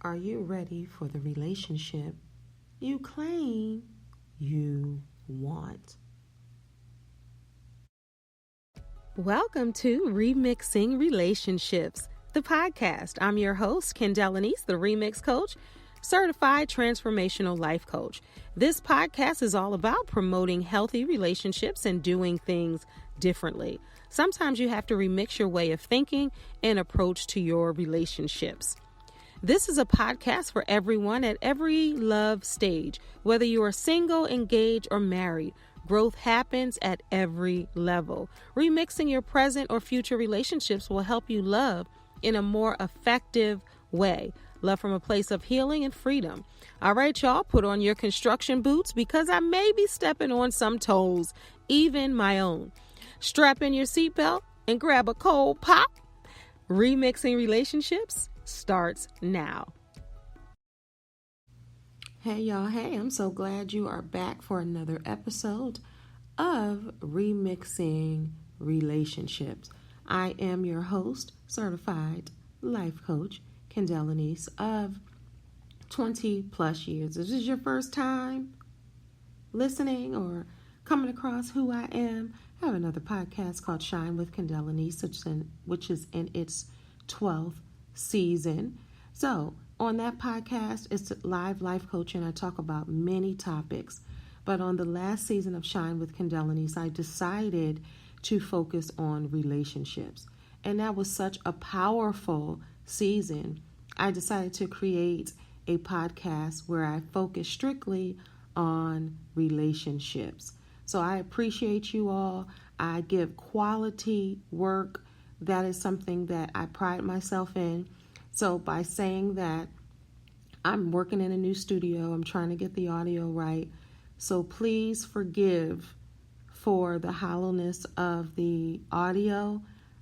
Are you ready for the relationship you claim you want? Welcome to Remixing Relationships, the podcast. I'm your host, Kendelanice, the Remix Coach, certified transformational life coach. This podcast is all about promoting healthy relationships and doing things differently. Sometimes you have to remix your way of thinking and approach to your relationships. This is a podcast for everyone at every love stage. Whether you are single, engaged, or married, growth happens at every level. Remixing your present or future relationships will help you love in a more effective way. Love from a place of healing and freedom. All right, y'all, put on your construction boots because I may be stepping on some toes, even my own. Strap in your seatbelt and grab a cold pop. Remixing Relationships starts now. Hey y'all, hey, I'm so glad you are back for another episode of Remixing Relationships. I am your host, certified life coach, Kendelanice, of 20 plus years. If this is your first time listening or coming across who I am, I have another podcast called Shine with Kendelanice, which is in its 12th season. So on that podcast, it's live life coaching. I talk about many topics, but on the last season of Shine with Kendelanice, I decided to focus on relationships, and that was such a powerful season. I decided to create a podcast where I focus strictly on relationships. So I appreciate you all. I give quality work. That is something that I pride myself in. So by saying that, I'm working in a new studio. I'm trying to get the audio right. So please forgive for the hollowness of the audio.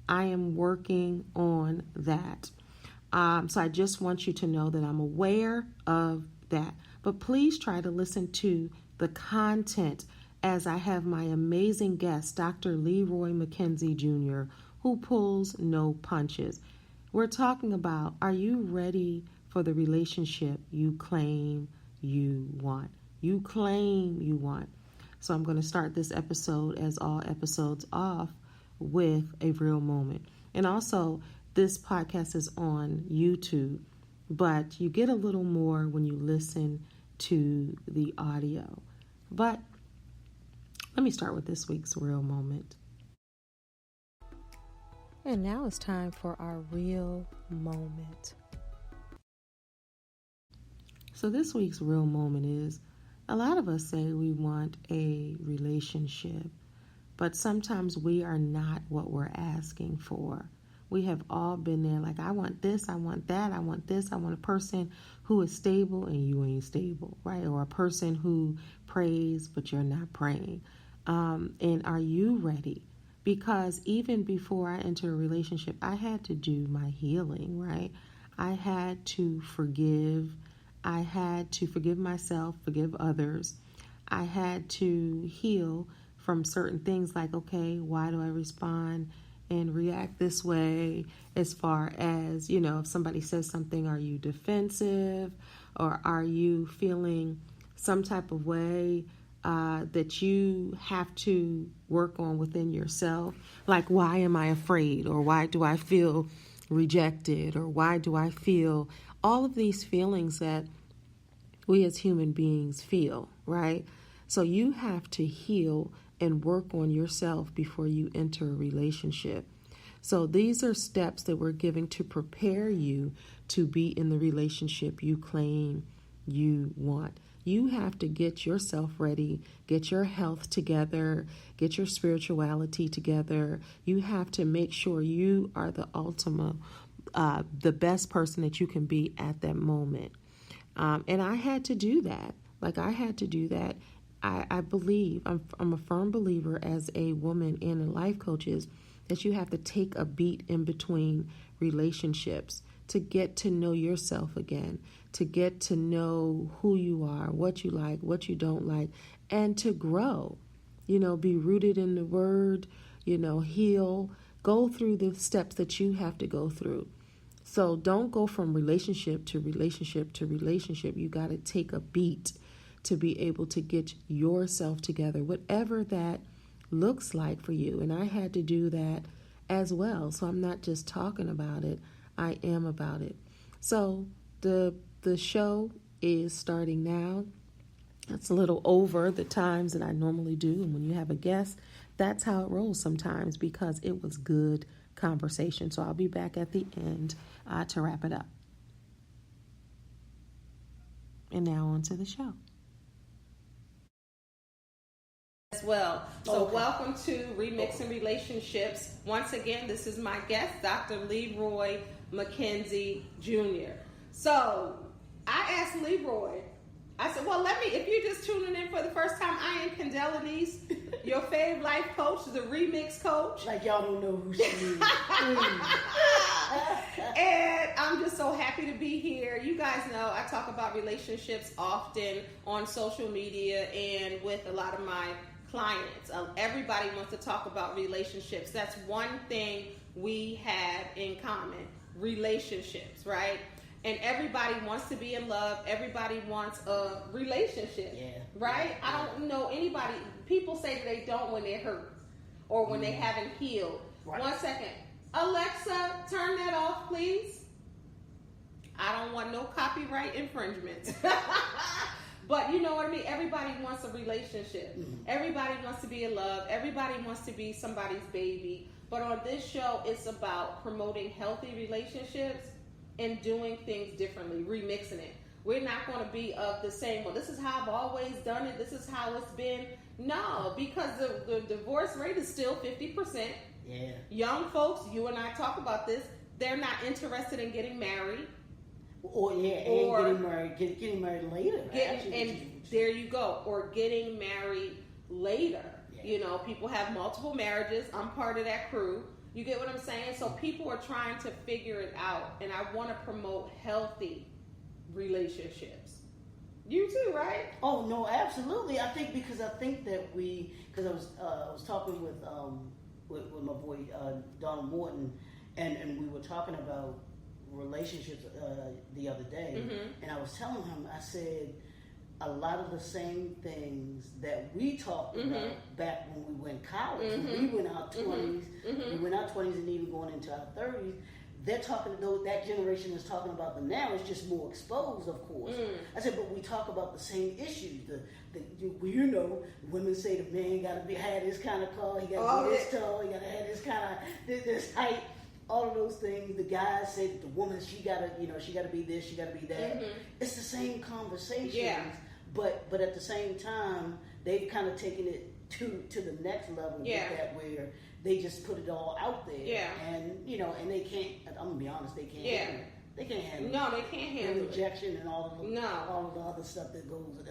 I am working on that. So I just want you to know that I'm aware of that. But please try to listen to the content as I have my amazing guest, Dr. Leroy McKenzie Jr., who pulls no punches. We're talking about, are you ready for the relationship you claim you want? You claim you want. So I'm going to start this episode, as all episodes, off with a real moment. And also, this podcast is on YouTube, but you get a little more when you listen to the audio. But let me start with this week's real moment. And now it's time for our real moment. So this week's real moment is, a lot of us say we want a relationship, but sometimes we are not what we're asking for. We have all been there, like, I want this, I want that, I want this, I want a person who is stable and you ain't stable, right? Or a person who prays but you're not praying. And are you ready? Because even before I entered a relationship, I had to do my healing, right? I had to forgive. I had to forgive myself, forgive others. I had to heal from certain things like, okay, why do I respond and react this way? As far as, if somebody says something, are you defensive, or are you feeling some type of way that you have to work on within yourself? Like, why am I afraid? Or why do I feel rejected? Or why do I feel all of these feelings that we as human beings feel, right? So you have to heal and work on yourself before you enter a relationship. So these are steps that we're giving to prepare you to be in the relationship you claim you want. You have to get yourself ready, get your health together, get your spirituality together. You have to make sure you are the ultimate, the best person that you can be at that moment. And I had to do that. I believe, I'm a firm believer as a woman and a life coaches, that you have to take a beat in between relationships to get to know yourself again, to get to know who you are, what you like, what you don't like, and to grow, be rooted in the word, heal, go through the steps that you have to go through. So don't go from relationship to relationship to relationship. You got to take a beat to be able to get yourself together, whatever that looks like for you. And I had to do that as well. So I'm not just talking about it, I am about it. So the show is starting now. It's a little over the times that I normally do. And when you have a guest, that's how it rolls sometimes, because it was good conversation. So I'll be back at the end to wrap it up. And now on to the show. As well. So welcome to Remixing Relationships. Once again, this is my guest, Dr. Leroy McKenzie Jr. So I asked Leroy, I said, well, if you're just tuning in for the first time, I am Candelanice, your fave life coach, the remix coach. Like y'all don't know who she is. And I'm just so happy to be here. You guys know I talk about relationships often on social media and with a lot of my clients. Everybody wants to talk about relationships. That's one thing we have in common, relationships, right? And everybody wants to be in love. Everybody wants a relationship, right? Yeah. I don't know anybody. People say that they don't when they're hurt or when they haven't healed. Right. 1 second. Alexa, turn that off, please. I don't want no copyright infringement. But you know what I mean? Everybody wants a relationship. Mm-hmm. Everybody wants to be in love. Everybody wants to be somebody's baby. But on this show, it's about promoting healthy relationships and doing things differently, remixing it. We're not going to be of the same, well, this is how I've always done it, this is how it's been. No, because the divorce rate is still 50%. Yeah. Young folks, you and I talk about this, they're not interested in getting married. Getting married later. There you go. Or getting married later. Yeah. You know, people have multiple marriages. I'm part of that crew. You get what I'm saying? So people are trying to figure it out, and I want to promote healthy relationships. You too, right? Oh no, absolutely. I think that I was talking with my boy Donald Morton, and we were talking about relationships the other day, and I was telling him, I said, a lot of the same things that we talked about back when we went college, when we went our 20s, we went our 20s and even going into our 30s, they're talking, that generation is talking about them now. It's just more exposed, of course. I said, but we talk about the same issues. Women say the man got to have this kind of car, he got to be this tall, he got to have this kind of this height. All of those things. The guys say that the woman, she gotta be this, she gotta be that. It's the same conversations. Yeah. But at the same time, they've kind of taken it to the next level with that, where they just put it all out there. Yeah. And and they can't. I'm gonna be honest, they can't. Yeah. They can't handle it. No, they can't handle rejection and all of the other stuff that's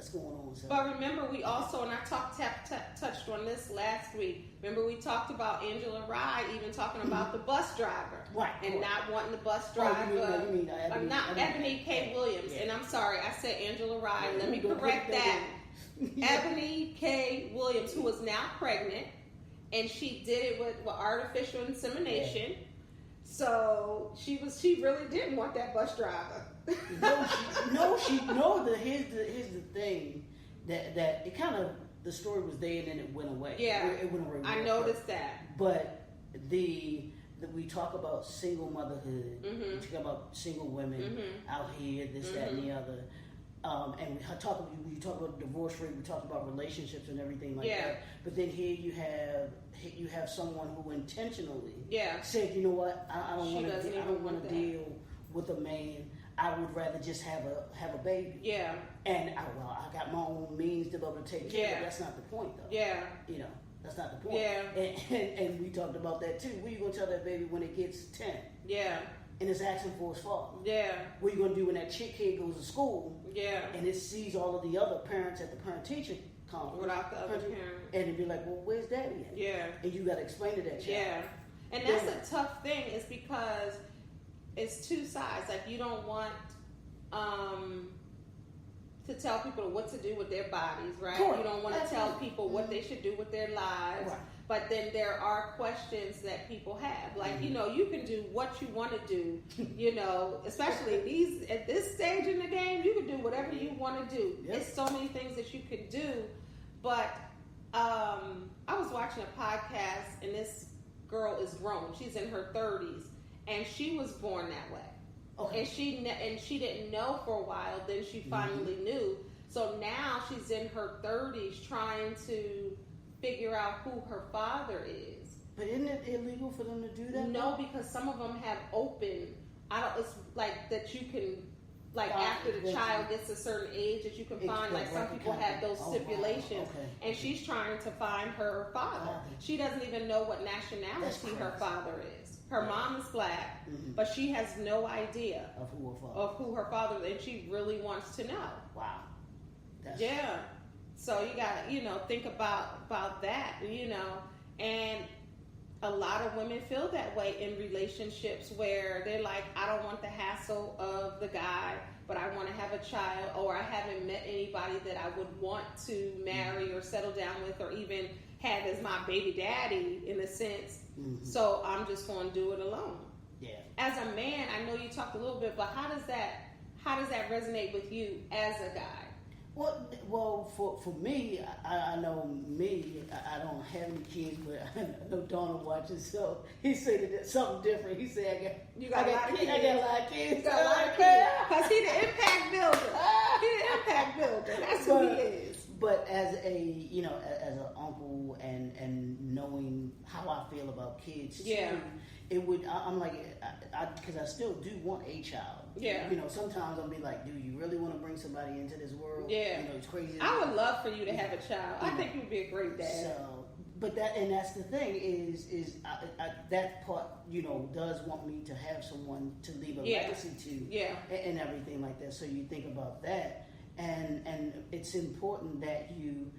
going on. So. But remember, we also, and I touched on this last week. Remember, we talked about Angela Rye even talking about the bus driver, right? And not wanting the bus driver. Not Ebony K. Williams. Yeah. And I'm sorry, I said Angela Rye. Let me correct that. Ebony K. Williams, who is now pregnant, and she did it with artificial insemination. Yeah. So she really didn't want that bus driver. Here's the thing that it kind of, the story was there and then it went away. Yeah, it went away. I noticed that. But we talk about single motherhood. We talk about single women out here, this, that, and the other. And we talk about divorce rate. We talk about relationships and everything like that. But then here you have someone who intentionally said, you know what, I don't want to deal with a man. I would rather just have a baby. Yeah. And I got my own means to be able to take care of it. That's not the point, though. Yeah. That's not the point. Yeah. And we talked about that too. What are you gonna tell that baby when it gets 10? Yeah. And it's asking for its father. Yeah. What are you gonna do when that kid goes to school? Yeah. And it sees all of the other parents at the parent-teacher conference without the other parent, and it'd be like, well, where's daddy at? Yeah. And you gotta explain to that child. Yeah. And that's a tough thing, is because it's two sides. Like, you don't want to tell people what to do with their bodies, right? You don't want to tell people what they should do with their lives. Right. But then there are questions that people have. Like, you know, you can do what you want to do, you know, especially at this stage in the game, you can do whatever you want to do. There's so many things that you can do. But I was watching a podcast, and this girl is grown. She's in her 30s, and she was born that way. Okay. And she didn't know for a while. Then she finally knew. So now she's in her 30s trying to figure out who her father is. But isn't it illegal for them to do that? No, because some of them have open. It's like that you can, like after the child gets a certain age, that you can find. Like some people have those stipulations, and she's trying to find her father. She doesn't even know what nationality her father is. Her mom is black, but she has no idea of who her father is, and she really wants to know. Wow. So you got to, think about that, and a lot of women feel that way in relationships where they're like, I don't want the hassle of the guy, but I want to have a child, or I haven't met anybody that I would want to marry or settle down with, or even have as my baby daddy in a sense. So I'm just going to do it alone. Yeah. As a man, I know you talked a little bit, but how does that resonate with you as a guy? Well, for me, I know me. I don't have any kids, but I know Donald watches, so he said something different. He said, I got a lot of kids. I got a lot of kids. You got a lot of kids. Because he's the impact builder. He's the impact builder. That's who he is. But as as an uncle and knowing how I feel about kids, too, it would. I'm like, because I still do want a child. Yeah. Sometimes I'll be like, do you really want to bring somebody into this world? Yeah. It's crazy. I would love for you to have a child. I think you'd be a great dad. So, but that's the thing is I that part, does want me to have someone to leave a legacy to. Yeah. And everything like that. So you think about that, and it's important that you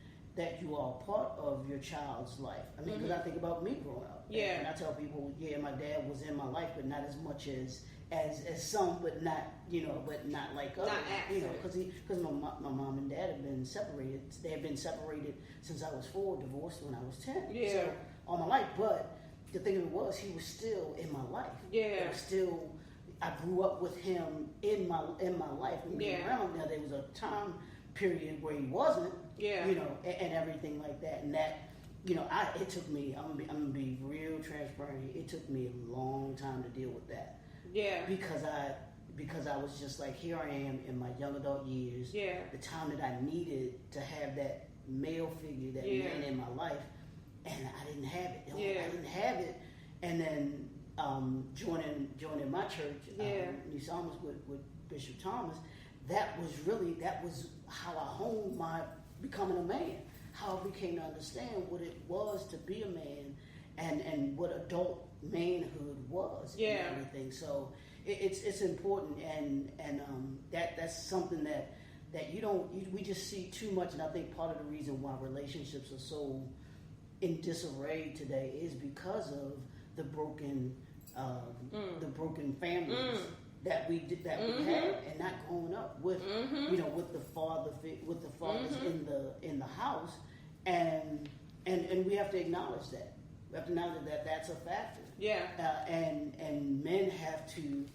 are part of your child's life. I mean, because I think about me growing up. Yeah. And I tell people, my dad was in my life, but not as much as some, but not like others. Because my mom and dad have been separated. They have been separated since I was 4, divorced when I was 10. Yeah. So all my life. But the thing of it was, he was still in my life. Yeah. I grew up with him in my life. And around now, there was a time period where he wasn't. Yeah. And everything like that, and that. It took me. I'm gonna be real transparent. It took me a long time to deal with that. Yeah. Because I was just like, here I am in my young adult years. Yeah. The time that I needed to have that male figure, that man in my life, and I didn't have it. I didn't have it. And then joining my church, New Psalmist with Bishop Thomas, that was how I honed my becoming a man. How I became to understand what it was to be a man, and what adult manhood was, and everything. So it's important, and that's something that we just see too much. And I think part of the reason why relationships are so in disarray today is because of the broken families that we had, and not growing up with with the fathers in the house, and we have to acknowledge that. We have to acknowledge that that's a factor. Yeah. And men have to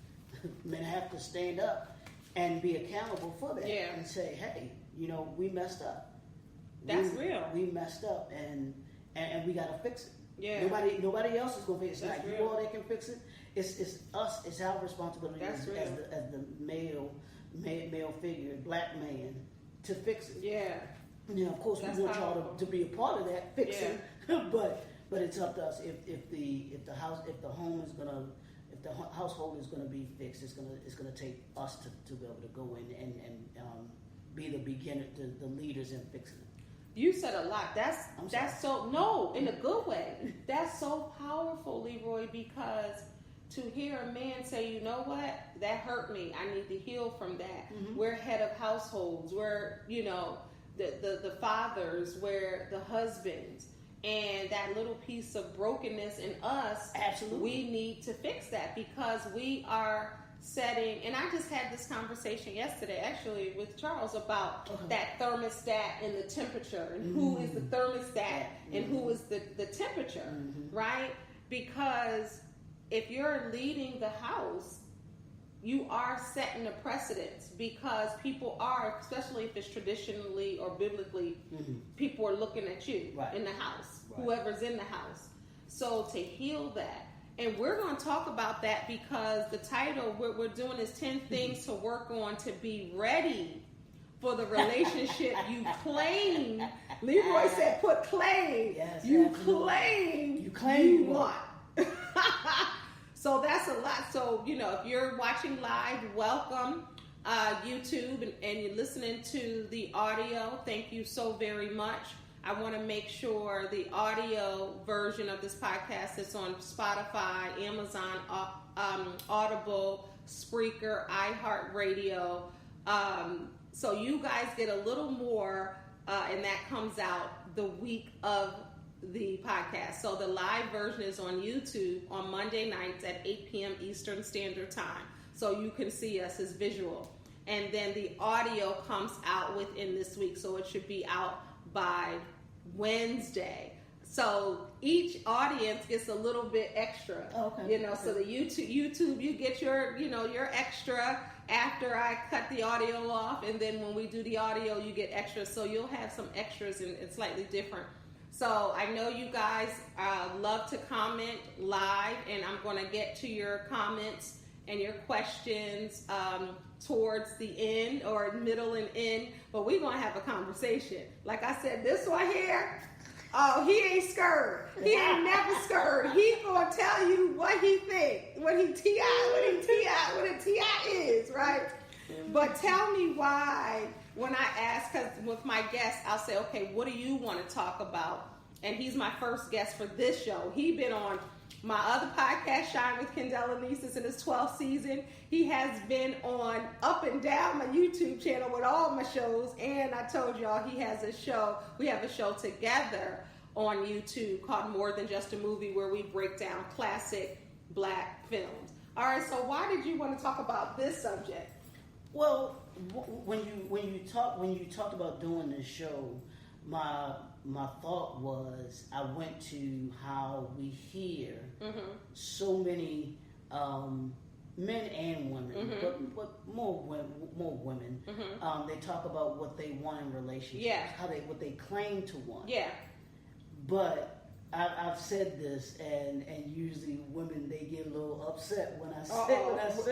stand up and be accountable for that. Yeah. And say, hey, we messed up. That's real. We messed up, and we got to fix it. Yeah. Nobody else is going to fix it. That's like you all that can fix it. It's us. It's our responsibility as the male figure, black man, to fix it. Yeah. Of course, we want y'all to be a part of that fixing, but it's up to us. If the household is gonna be fixed, it's gonna take us to be able to go in and be the beginner, the leaders in fixing it. You said a lot. That's so no, in a good way. That's so powerful, Leroy, because to hear a man say, you know what, that hurt me. I need to heal from that. Mm-hmm. We're head of households. We're the fathers. We're the husbands. And that little piece of brokenness in us, absolutely, we need to fix that because we are setting, and I just had this conversation yesterday actually with Charles about that thermostat and the temperature, and who is the thermostat and who is the temperature, right? Because if you're leading the house, you are setting a precedence, because people are, especially if it's traditionally or biblically, people are looking at you in the house, whoever's in the house. So to heal that, and we're going to talk about that because the title we're doing is 10 things to work on to be ready for the relationship you claim. Leroy said, "Put claim." Yes, you absolutely. claim you want. So that's a lot. So, if you're watching live, welcome. YouTube, and you're listening to the audio, thank you so very much. I want to make sure the audio version of this podcast is on Spotify, Amazon, Audible, Spreaker, Iheart Radio. So you guys get a little more, and that comes out the week of the podcast. So the live version is on YouTube on Monday nights at 8 p.m. Eastern Standard Time. So you can see us as visual. And then the audio comes out within this week. So it should be out by Wednesday. So each audience gets a little bit extra. Okay. So the YouTube, you get your extra after I cut the audio off. And then when we do the audio, you get extra. So you'll have some extras and it's slightly different. So I know you guys love to comment live, and I'm going to get to your comments and your questions towards the end or middle and end, but we're going to have a conversation. Like I said, this one here, he ain't scared. He ain't never scared. He's going to tell you what he think, what a TI is, right? But tell me why, when I ask, because with my guests, I'll say, okay, what do you want to talk about? And he's my first guest for this show. He been on my other podcast, Shine with Kendall Anesis, in his 12th season. He has been on up and down my YouTube channel with all my shows. And I told y'all he has a show. We have a show together on YouTube called More Than Just a Movie, where we break down classic Black films. All right, so why did you want to talk about this subject? Well, when you talked about doing this show, my thought was, I went to how we hear so many men and women, but more women. They talk about what they want in relationships, what they claim to want. Yeah. But I've said this, and usually women, they get a little upset when I say this.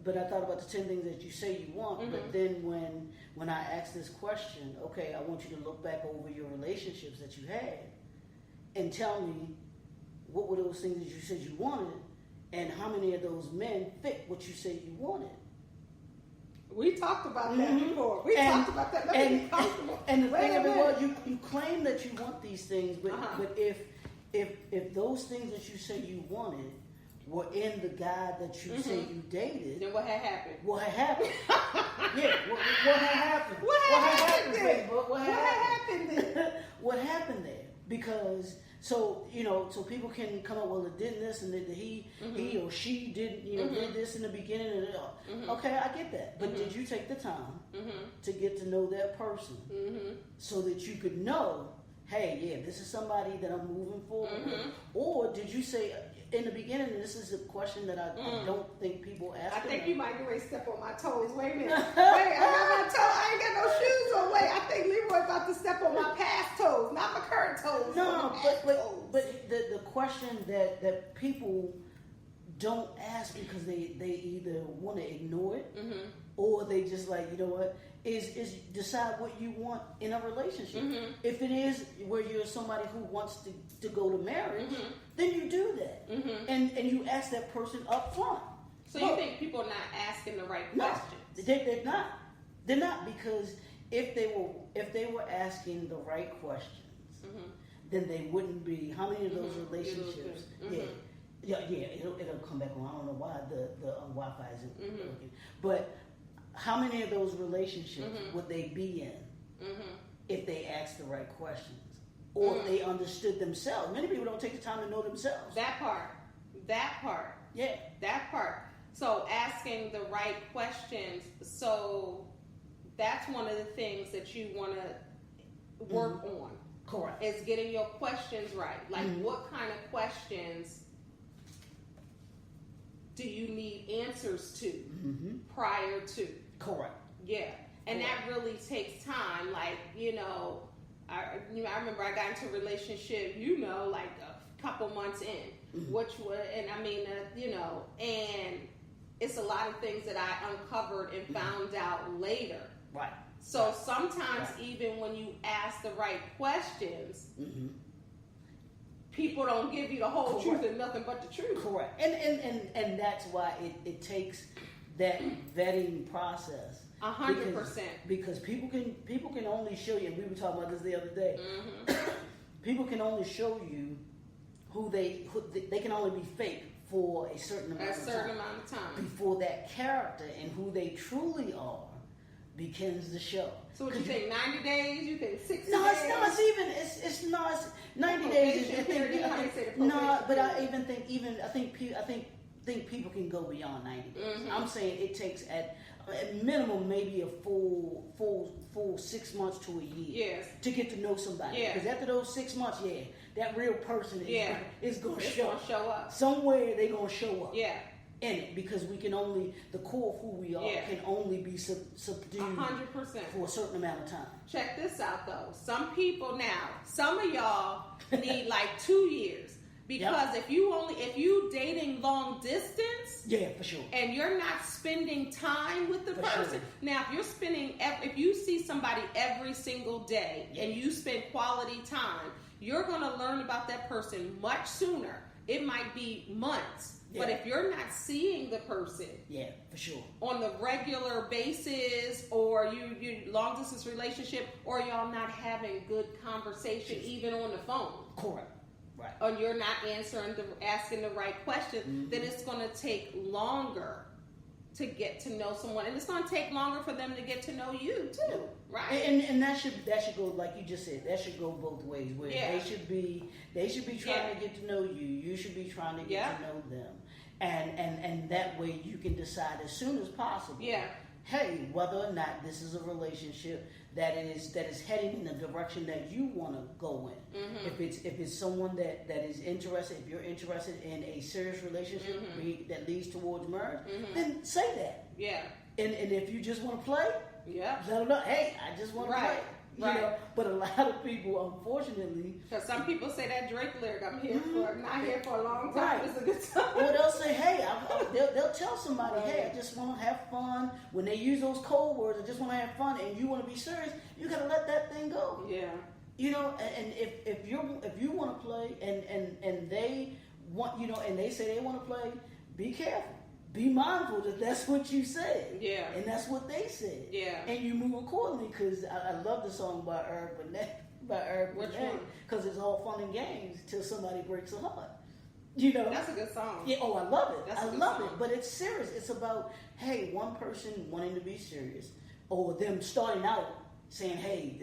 But I thought about the 10 things that you say you want. But then when I asked this question, okay, I want you to look back over your relationships that you had and tell me what were those things that you said you wanted, and how many of those men fit what you said you wanted. We talked about that before. Talked about that. And the thing of it was, you claim that you want these things, but if those things that you say you wanted were in the guy that you say you dated, then what had happened? What had happened? Yeah, what had happened? What happened there? What happened there? Because so people can come up, well, it did this, and he or she did did this in the beginning, and okay, I get that. But did you take the time to get to know that person so that you could know, hey, yeah, this is somebody that I'm moving forward with? Or did you say in the beginning, and this is a question that I don't think people ask. I think you might get ready to step on my toes. Wait a minute. Wait, I got my toe. I ain't got no shoes on. Wait, I think Leroy about to step on my past toes, not my current toes. No, but the question that people don't ask because they either want to ignore it or they just like, you know what, is decide what you want in a relationship. If it is where you're somebody who wants to go to marriage, then you do that. And you ask that person up front. So you think people are not asking the right questions? They're not. They're not, because if they were asking the right questions, then they wouldn't be. How many of those relationships? Yeah, it'll come back on. I don't know why the Wi-Fi isn't working, but how many of those relationships would they be in if they asked the right questions, or if they understood themselves? Many people don't take the time to know themselves. That part. Yeah. That part. So asking the right questions. So that's one of the things that you want to work on. Correct. Is getting your questions right. Like, what kind of questions do you need answers to prior to? Correct. Yeah. And that really takes time. Like, I remember I got into a relationship, like a couple months in, which was, and I mean, and it's a lot of things that I uncovered and found out later. Right. So sometimes even when you ask the right questions, people don't give you the whole truth and nothing but the truth. Correct. And that's why it takes that vetting process. 100%. Because people can only show you, and we were talking about this the other day, people can only show you who they can only be fake for a certain amount of time before that character and who they truly are begins to show. So what you think, 90 days? You think 60 no, days? It's not 90 days. But I think people can go beyond 90 days. I'm saying it takes at minimum maybe a full 6 months to a year to get to know somebody. Because after those 6 months, that real person is going to show up. Somewhere they're going to show up. Yeah. In it, because we can only, the core of who we are can only be subdued 100% for a certain amount of time. Check this out though. Some of y'all need like 2 years. Because if you dating long distance, for sure, and you're not spending time with the person. Now, if you see somebody every single day and you spend quality time, you're going to learn about that person much sooner. It might be months. But if you're not seeing the person, for sure, on the regular basis, or you long distance relationship, or y'all not having good conversation even on the phone, correct, right, or you're not asking the right question, then it's going to take longer to get to know someone, and it's going to take longer for them to get to know you too, right? And that should go, like you just said, that should go both ways. Where they should be trying to get to know you. You should be trying to get to know them, and that way you can decide as soon as possible. Yeah. Hey, whether or not this is a relationship that is heading in the direction that you want to go in. If it's someone that is interested, if you're interested in a serious relationship that leads towards marriage, then say that. Yeah. And if you just want to play, let them know. Hey, I just want to play. You know, but a lot of people, unfortunately, because some people say that Drake lyric, "I'm here for not here for a long time." It's a good time. Or they'll say, "Hey," they'll tell somebody, "Hey, I just want to have fun." When they use those code words, "I just want to have fun," and you want to be serious, you gotta let that thing go. Yeah. You know, and if you want to play, and they want, and they say they want to play, be careful. Be mindful that that's what you said. Yeah. And that's what they said. Yeah. And you move accordingly, because I love the song by Eric Benet, because it's all fun and games till somebody breaks a heart. That's a good song. Yeah. Oh, I love it. I love it. But it's serious. It's about, hey, one person wanting to be serious, or them starting out saying, hey,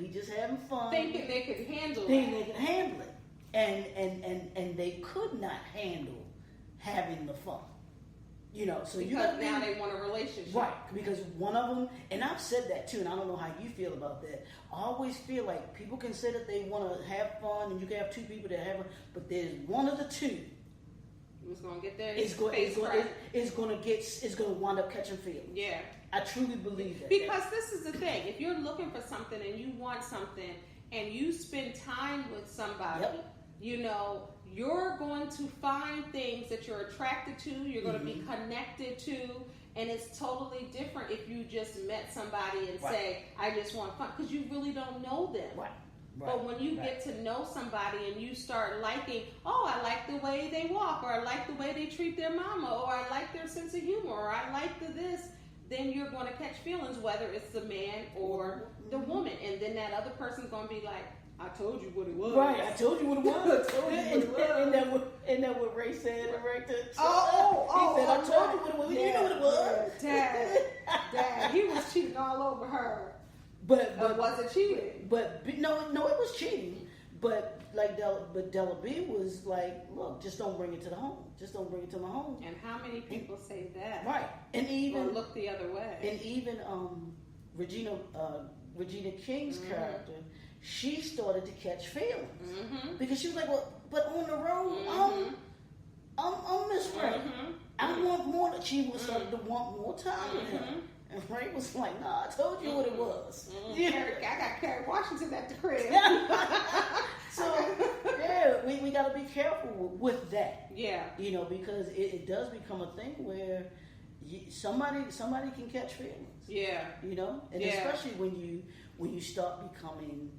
we just having fun. Thinking they could handle it. Thinking they could handle it. And they could not handle having the fun. So because now they want a relationship. Right, because one of them, and I've said that too, and I don't know how you feel about that. I always feel like people can say that they want to have fun, and you can have two people that have fun, but there's one of the two. Who's going to get there? It's going to wind up catching feelings. Yeah. I truly believe that. Because this is the thing. If you're looking for something and you want something, and you spend time with somebody, you're going to find things that you're attracted to, you're going to be connected to, and it's totally different if you just met somebody and say, I just want fun, because you really don't know them. Right. But when you get to know somebody and you start liking, I like the way they walk, or I like the way they treat their mama, or I like their sense of humor, or I like this, then you're going to catch feelings, whether it's the man or the woman. And then that other person's going to be like, I told you what it was. Right, I told you what it was. And that what Ray said right there. He said, I told you what it was. You know what it was. Dad, he was cheating all over her. But was it cheating? But no, it was cheating. But Della B was like, look, just don't bring it to the home. Just don't bring it to my home. And how many people say that? Right. And even or look the other way. And even Regina King's character, she started to catch feelings because she was like, well, but on the road, I'm Miss Ray. I want more. She was started to want more time with him. And Ray was like, nah, I told you what it was. Yeah. I got Kerry Washington at the crib. So, yeah, we got to be careful with that. Yeah. You know, because it does become a thing where somebody can catch feelings. Yeah. You know? And especially when you start becoming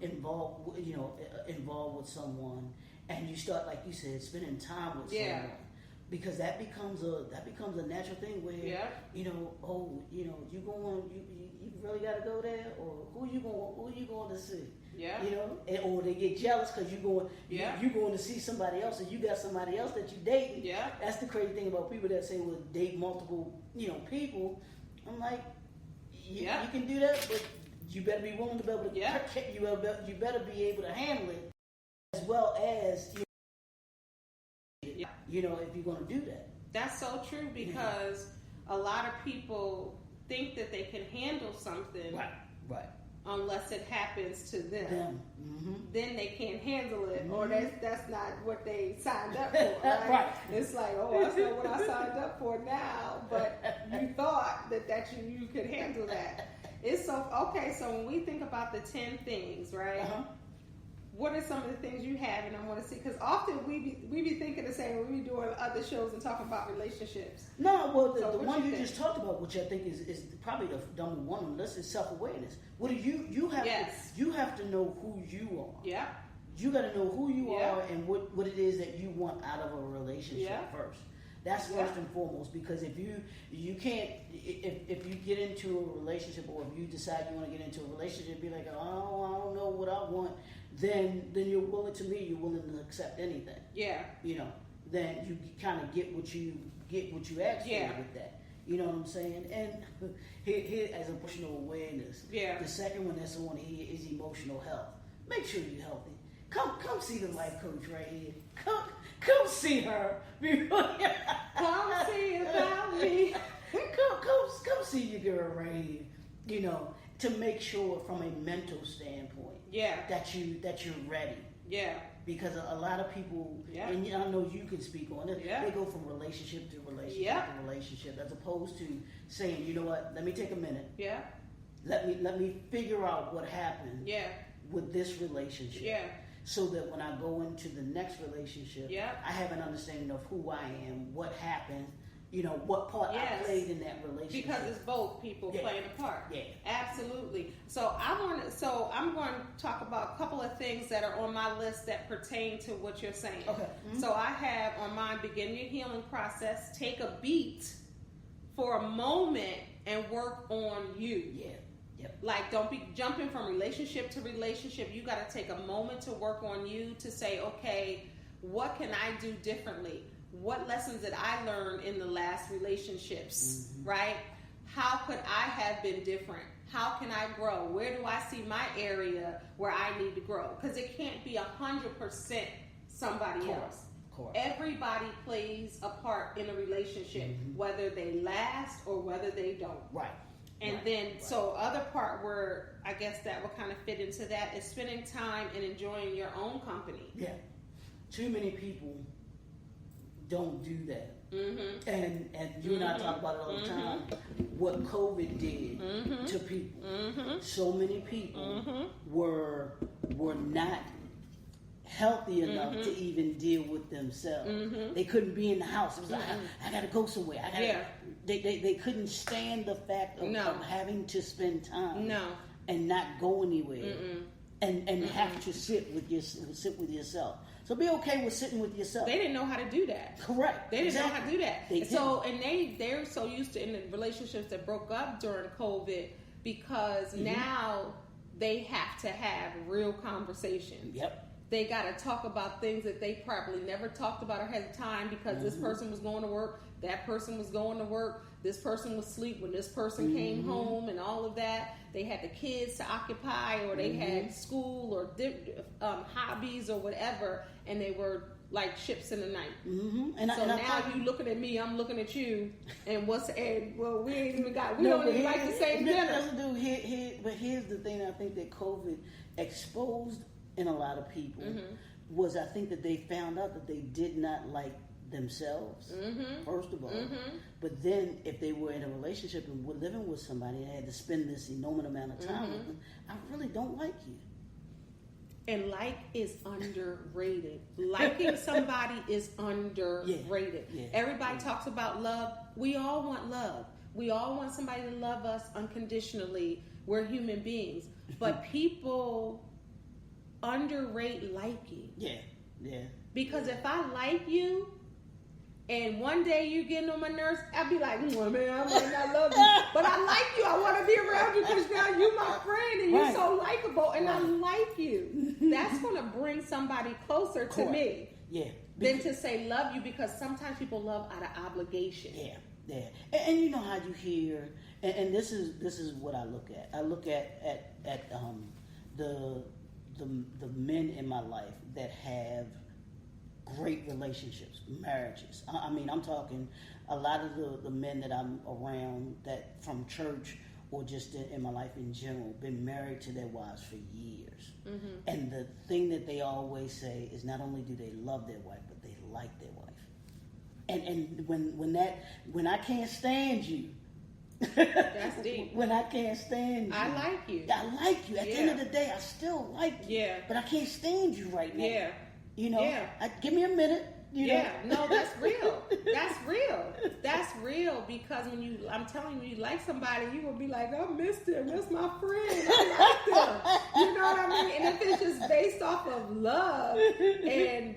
involved with someone, and you start, like you said, spending time with someone. Because that becomes a natural thing where you really got to go there, or who you going to see? Yeah, you know, or they get jealous because you going to see somebody else, and you got somebody else that you dating. Yeah, that's the crazy thing about people that say we'll date multiple people. I'm like, you can do that, but you better be willing to be able to. You better be able to handle it as well as. You know, if you're going to do that. That's so true, because a lot of people think that they can handle something right. Unless it happens to them. Then they can't handle it, or that's not what they signed up for. Right? Right. It's like, oh, that's not what I signed up for now, but you thought that you could handle that. It's so okay. So when we think about the 10 things, right? What are some of the things you have, and I want to see? Because often we be thinking the same when we be doing other shows and talking about relationships. No, well, the one you just talked about, which I think is probably the number one on the list, is self-awareness. What do you have? You have to know who you are. Yeah. You got to know who you are and what it is that you want out of a relationship first. That's first and foremost, because if you can't, if you get into a relationship, or if you decide you want to get into a relationship, be like, oh, I don't know what I want. Then you're willing to accept anything. Yeah. You know, then you kind of get what you ask for with that. You know what I'm saying? And here as emotional awareness. Yeah. The second one that's on here is emotional health. Make sure you're healthy. Come see the life coach right here. Come see her. Come see about me. Come see your girl right here. You know, to make sure from a mental standpoint. That you're ready. Yeah. Because a lot of people, and I know you can speak on it, they go from relationship to relationship to relationship, as opposed to saying, you know what, let me take a minute. Yeah. Let me figure out what happened with this relationship. Yeah. So that when I go into the next relationship, I have an understanding of who I am, what happened, you know, what part I played in that relationship. Because it's both people playing a part. Yeah. Absolutely. So I'm going to talk about a couple of things that are on my list that pertain to what you're saying. Okay. Mm-hmm. So I have on mine, begin your healing process, take a beat for a moment and work on you. Yeah. Yep. Like, don't be jumping from relationship to relationship. You got to take a moment to work on you, to say, okay, what can I do differently? What lessons did I learn in the last relationships, right? How could I have been different? How can I grow? Where do I see my area where I need to grow? Because it can't be 100% somebody else. Everybody plays a part in a relationship, whether they last or whether they don't. Right. And so other part where I guess that will kind of fit into that is spending time and enjoying your own company. Yeah. Too many people don't do that. And you and I talk about it all the time, what COVID did to people. So many people were not healthy enough to even deal with themselves. They couldn't be in the house. It was like, I gotta go somewhere. They couldn't stand the fact of having to spend time and not go anywhere and have to sit with yourself. So be okay with sitting with yourself. They didn't know how to do that. Correct. They didn't know how to do that. They're so used to in the relationships that broke up during COVID, because now they have to have real conversations. Yep. They got to talk about things that they probably never talked about or had time, because this person was going to work, that person was going to work, this person was asleep when this person came home and all of that. They had the kids to occupy, or they had school or hobbies or whatever, and they were like ships in the night. So now you looking at me, I'm looking at you, and we ain't even got, we don't even like the same dinner. But here's the thing I think that COVID exposed in a lot of people was, I think that they found out that they did not like themselves, first of all. But then if they were in a relationship and were living with somebody and had to spend this enormous amount of time with them, I really don't like you. And like is underrated. Liking somebody is underrated. Everybody talks about love. We all want love. We all want somebody to love us unconditionally. We're human beings. But people underrate liking. Because if I like you, and one day you getting on my nerves, I'd be like, man, I might not love you, but I like you. I want to be around you because now you're my friend and you're so likable, and I like you. That's going to bring somebody closer to me than to say love you, because sometimes people love out of obligation. And you know how you hear, and this is what I look at. I look at the men in my life that have great relationships, marriages. I mean, I'm talking a lot of the men that I'm around that from church or just in my life in general, been married to their wives for years. And the thing that they always say is not only do they love their wife, but they like their wife. And when I can't stand you, that's deep. When I can't stand you, I like you. I like you. At the end of the day, I still like you. But I can't stand you right now. You know, give me a minute. You know? No, that's real. That's real. That's real, because I'm telling you, when you like somebody, you will be like, I missed them. That's my friend. I like them. You know what I mean? And if it's just based off of love, and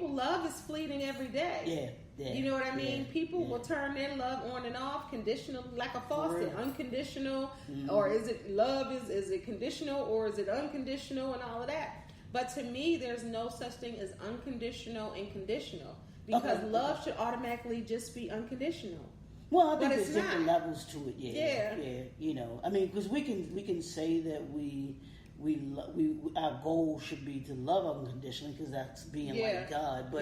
love is fleeting every day. You know what I mean? People will turn their love on and off, conditional, like a faucet, unconditional, or is it love? Is it conditional, or is it unconditional, and all of that? But to me, there's no such thing as unconditional and conditional, because love should automatically just be unconditional. Well, I think there's different levels to it. You know, I mean, because we can say that our goal should be to love unconditionally, because that's being like God.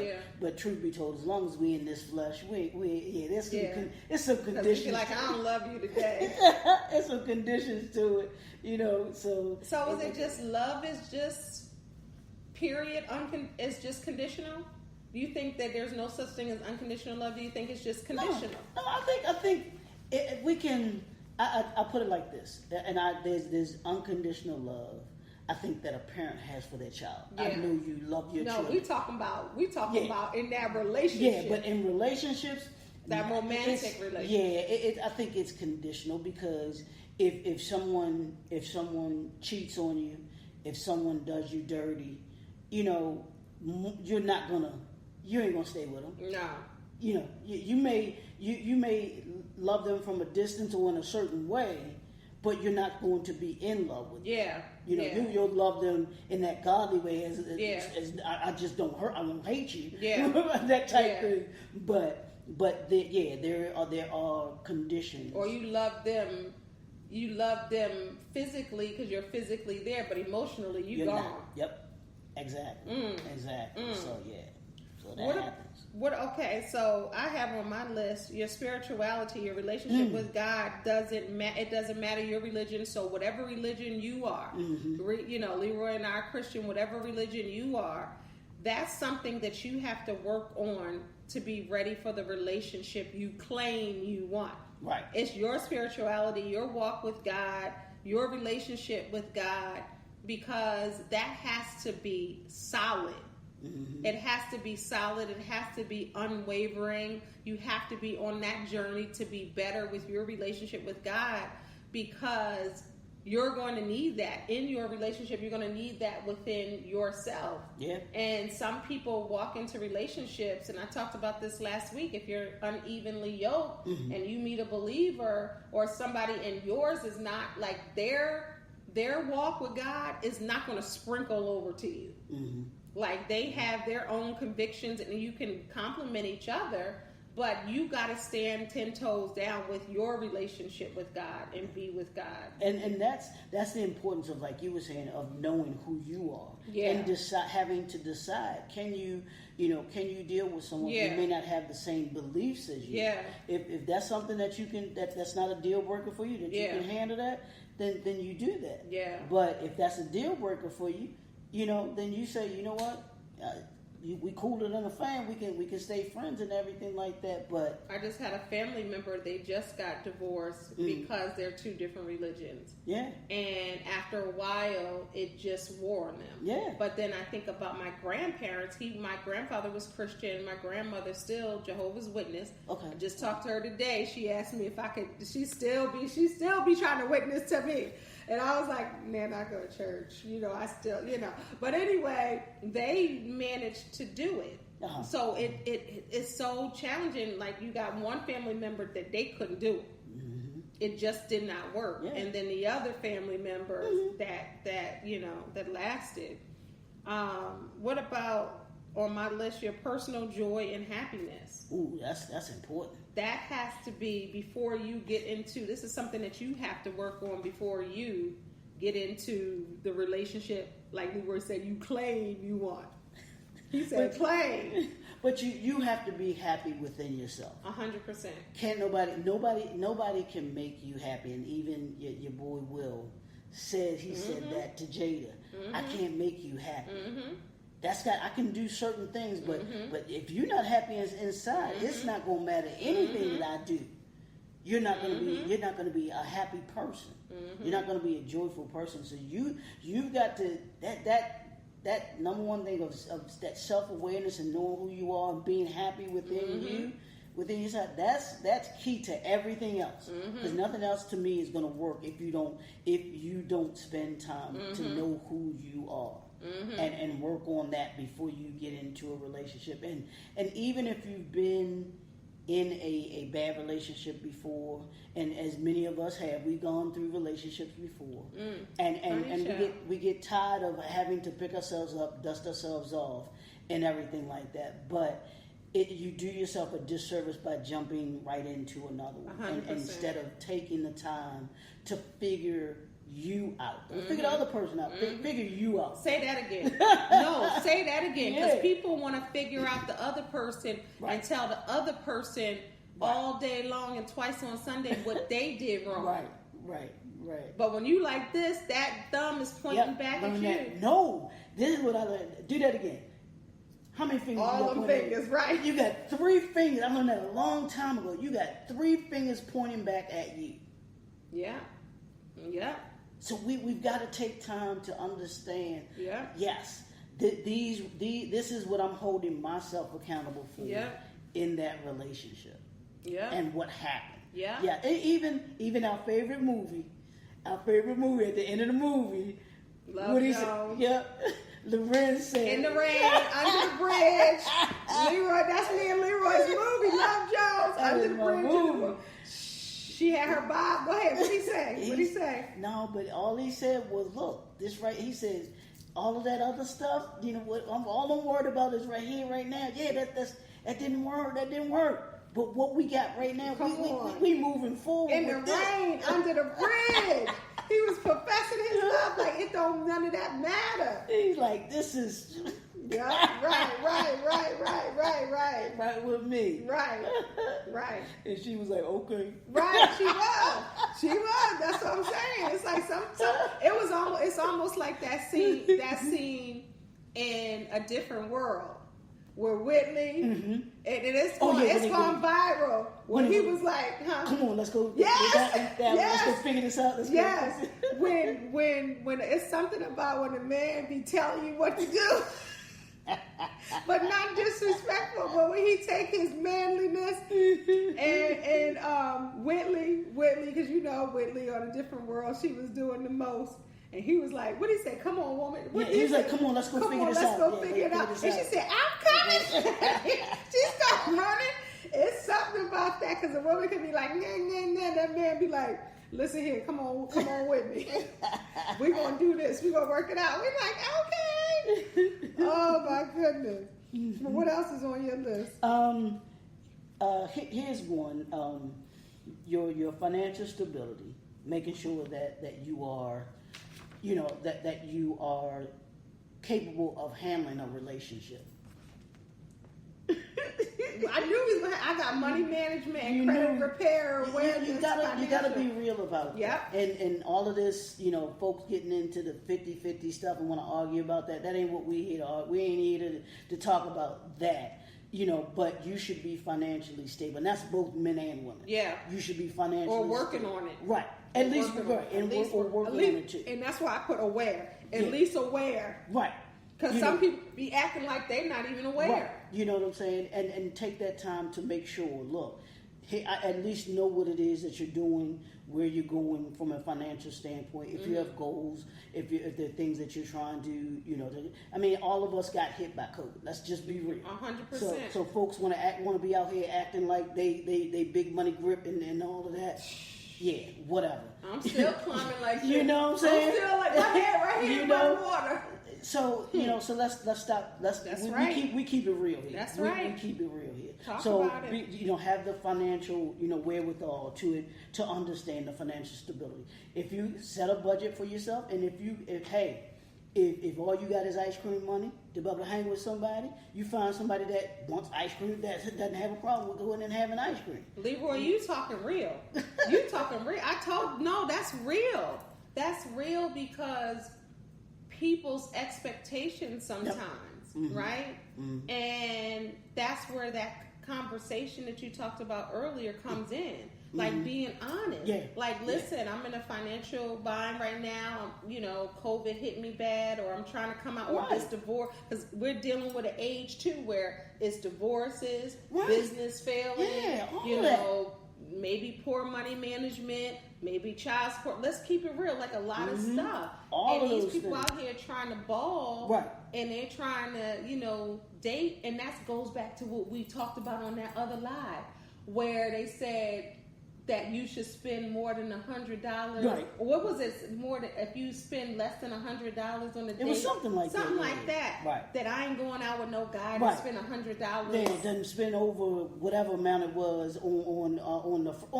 But truth be told, as long as we in this flesh, it's some conditions. You like, I don't love you today. There's some conditions to it, you know. So is it just love? Is just period? It's just conditional? Do you think that there's no such thing as unconditional love? Do you think it's just conditional? No, I think we can. I put it like this, and there's unconditional love, I think, that a parent has for their child. I know you love your children. No, we talking about in that relationship. Yeah, but in relationships, that romantic relationship. I think it's conditional, because if someone cheats on you, if someone does you dirty, you know, you ain't gonna stay with them. No. You know, you may love them from a distance or in a certain way, but you're not going to be in love with them. You know, you'll love them in that godly way, as I just don't hurt, I won't hate you. That type thing. But there are conditions. Or you love them physically because you're physically there, but emotionally you're gone. Not. Yep. Exactly. So that happens. Okay, so I have on my list your spirituality, your relationship with God. It doesn't matter your religion. So whatever religion you are, you know, Leroy and I are Christian. Whatever religion you are, that's something that you have to work on to be ready for the relationship you claim you want. Right. It's your spirituality, your walk with God, your relationship with God, because that has to be solid. It has to be solid. It has to be unwavering. You have to be on that journey to be better with your relationship with God, because you're going to need that in your relationship. You're going to need that within yourself. And some people walk into relationships, and I talked about this last week. If you're unevenly yoked and you meet a believer or somebody, and yours is not like their walk with God is not going to sprinkle over to you. Like, they have their own convictions, and you can complement each other, But you got to stand 10 toes down with your relationship with God and be with God. And that's the importance of, like you were saying, of knowing who you are. Yeah. And having to decide, can you deal with someone who may not have the same beliefs as you? Yeah. If that's something that you can, that's not a deal breaker for you, that you can handle that, then you do that. Yeah. But if that's a deal breaker for you, then you say, you know what? We cooler than a fan. We can stay friends and everything like that. But I just had a family member. They just got divorced because they're two different religions. Yeah. And after a while, it just wore on them. Yeah. But then I think about my grandparents. My grandfather was Christian. My grandmother still Jehovah's Witness. Okay. I just talked to her today. She asked me if I could. She still be trying to witness to me. And I was like, man, I go to church. I still, But anyway, they managed to do it. Uh-huh. So it's so challenging. Like, you got one family member that they couldn't do it. Mm-hmm. It just did not work. Yeah. And then the other family members that lasted. What about, on my list, your personal joy and happiness? Ooh, that's important. That has to be before you get into, this is something that you have to work on before you get into the relationship, like Leroy said, you claim you want. He said claim. But you have to be happy within yourself. 100%. Can't nobody can make you happy, and even your boy Will said that to Jada. Mm-hmm. I can't make you happy. Mm-hmm. I can do certain things, but if you're not happy inside, it's not gonna matter anything that I do. You're not gonna be a happy person. Mm-hmm. You're not gonna be a joyful person. So you've got to that number one thing of that self-awareness and knowing who you are and being happy within yourself. That's key to everything else. Because nothing else to me is gonna work if you don't spend time to know who you are. Mm-hmm. And work on that before you get into a relationship. And even if you've been in a bad relationship before, and as many of us have, we've gone through relationships before, and we get tired of having to pick ourselves up, dust ourselves off, and everything like that. But you do yourself a disservice by jumping right into another one, and instead of taking the time to figure you out. Don't figure the other person out. Figure you out. Say that again. No, say that again. Because people want to figure out the other person and tell the other person all day long and twice on Sunday what they did wrong. Right. But when you like this, that thumb is pointing back at you. No, this is what I learned. Do that again. How many fingers? All them fingers, right? You got 3 fingers. I learned that a long time ago. You got 3 fingers pointing back at you. Yeah. So we've got to take time to understand. Yeah. Yes, this is what I'm holding myself accountable for. Yeah. In that relationship. Yeah. And what happened. Yeah. Yeah. Even our favorite movie at the end of the movie. Love Jones. Yep. Loren said, in the rain, under the bridge. Leroy, that's me and Leroy's movie. Love Jones, under the bridge. Movie. She had her bob. Go ahead. What did he say? No, but all he said was, look, this right. He says, all of that other stuff, what all I'm worried about is right here, right now. Yeah, that didn't work. That didn't work. But what we got right now, we moving forward. In the rain, under the bridge. He was professing his love like it don't none of that matter. He's like, this is right. Right with me. Right. And she was like, okay. Right, she was. That's what I'm saying. It's like it's almost like that scene in A Different World. Where Whitley, and it's gone viral. When he was like, come on, let's go. Yes. Let's go figure this out. When it's something about when a man be telling you what to do, but not disrespectful, but when he take his manliness and Whitley, because Whitley on A Different World, she was doing the most. And he was like, what did he say? Come on, woman. He was like, come on, let's go figure this out. Let's go figure it out. And she said, I'm coming. She started running. It's something about that, because a woman could be like, nah. That man be like, listen here, come on with me. We're going to do this. We're going to work it out. We're like, okay. Oh, my goodness. What else is on your list? Here's one. Your financial stability, making sure that you are, that you are capable of handling a relationship. I knew I got money management and credit repair awareness. You gotta be real about it. Yep. And all of this, folks getting into the 50-50 stuff and want to argue about that. That ain't what we here to argue. We ain't here to talk about that. But you should be financially stable. And that's both men and women. Yeah. You should be financially or working on it. Right. At least working on it too. And that's why I put aware. At least aware. Right. Because some people be acting like they're not even aware. Right. You know what I'm saying? And take that time to make sure, look, hey, I at least know what it is that you're doing, where you're going from a financial standpoint. If you have goals, if there are things that you're trying to, all of us got hit by COVID. Let's just be real. 100%. So folks want to be out here acting like they big money grip and all of that. Yeah, whatever. I'm still climbing like you know what I'm saying? I'm still like my head right here in the water. So so let's stop. We keep it real here. That's right. We keep it real here. Talk about it. Have the financial wherewithal to understand the financial stability. If you set a budget for yourself, and if all you got is ice cream money to be able to hang with somebody, you find somebody that wants ice cream that doesn't have a problem with going and having ice cream. Leroy, you talking real? Talking real? That's real. That's real because people's expectations sometimes, right? Mm-hmm. And that's where that conversation that you talked about earlier comes in. Like being honest. Yeah. Like, listen, I'm in a financial bind right now. COVID hit me bad, or I'm trying to come out with this divorce. Because we're dealing with an age, too, where it's divorces, business failing, maybe poor money management, maybe child support. Let's keep it real, like a lot of stuff. And these people out here trying to ball, and they're trying to, date. And that goes back to what we talked about on that other live, where they said that you should spend more than $100. Right. Or what was it? More than if you spend less than $100 on a date. It was something like that. Something like that. Right. That I ain't going out with no guy to spend $100. Yeah, doesn't spend over whatever amount it was on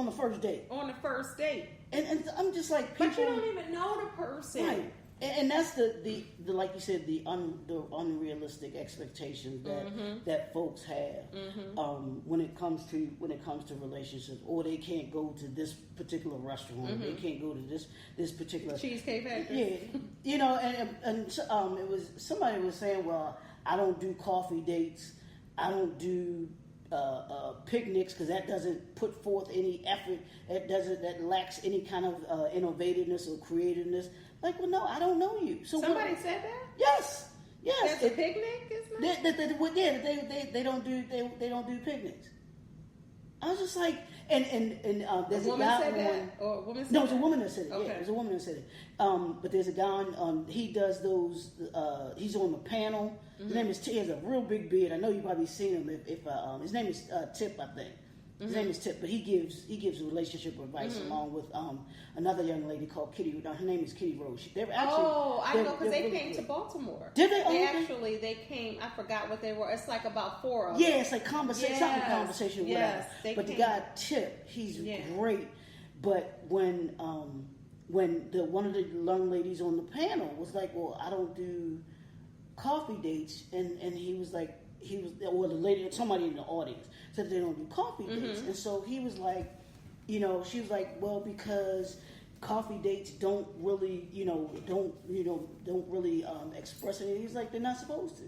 the first date. On the first date. And I'm just like, people, but you don't even know the person. Right. And that's the like you said, the unrealistic expectations that folks have when it comes to relationships, or they can't go to this particular restaurant, they can't go to this particular Cheesecake Factory. Yeah, and it was somebody was saying, well, I don't do coffee dates, I don't do picnics because that doesn't put forth any effort, that lacks any kind of innovativeness or creativeness. Like, well, no, I don't know you. So somebody said that? Yes. That's a picnic, isn't it? They don't do picnics. I was just like, and there's a guy said that? Or a woman said no, it's a woman that said it. Okay. Yeah, it was a woman that said it. But there's a guy on, he does those. He's on the panel. His name is. He has a real big beard. I know you probably seen him. If his name is Tip, I think. His name is Tip, but he gives relationship advice along with another young lady called Kitty. Her name is Kitty Rose. I know because they came to Baltimore. Did they? They came. I forgot what they were. It's like about 4 of them. Yeah, it's like conversation, something conversation. Yes, but the guy Tip, he's great. But when one of the young ladies on the panel was like, "Well, I don't do coffee dates," and he was like. Or the lady, somebody in the audience said they don't do coffee dates, and so he was like, she was like, well, because coffee dates don't really, don't really express anything. He's like, they're not supposed to.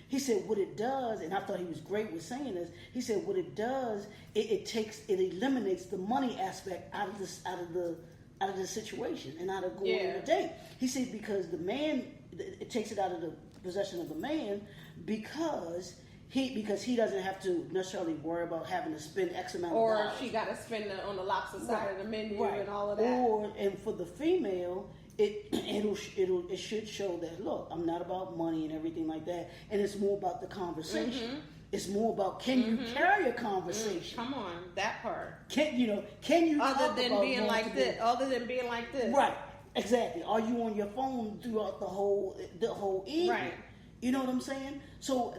He said, what it does, and I thought he was great with saying this. He said, what it does, it eliminates the money aspect out of the situation and out of going on a date. He said because the man, it takes it out of the possession of the man because he doesn't have to necessarily worry about having to spend X amount of dollars. Or she got to spend it on the lobster side of the menu and all of that. And for the female, it should show that, look, I'm not about money and everything like that, and it's more about the conversation. It's more about can you carry a conversation? Come on, that part. Can you other than being like this? Other than being like this, right? Exactly. Are you on your phone throughout the whole evening? Right. You know what I'm saying? So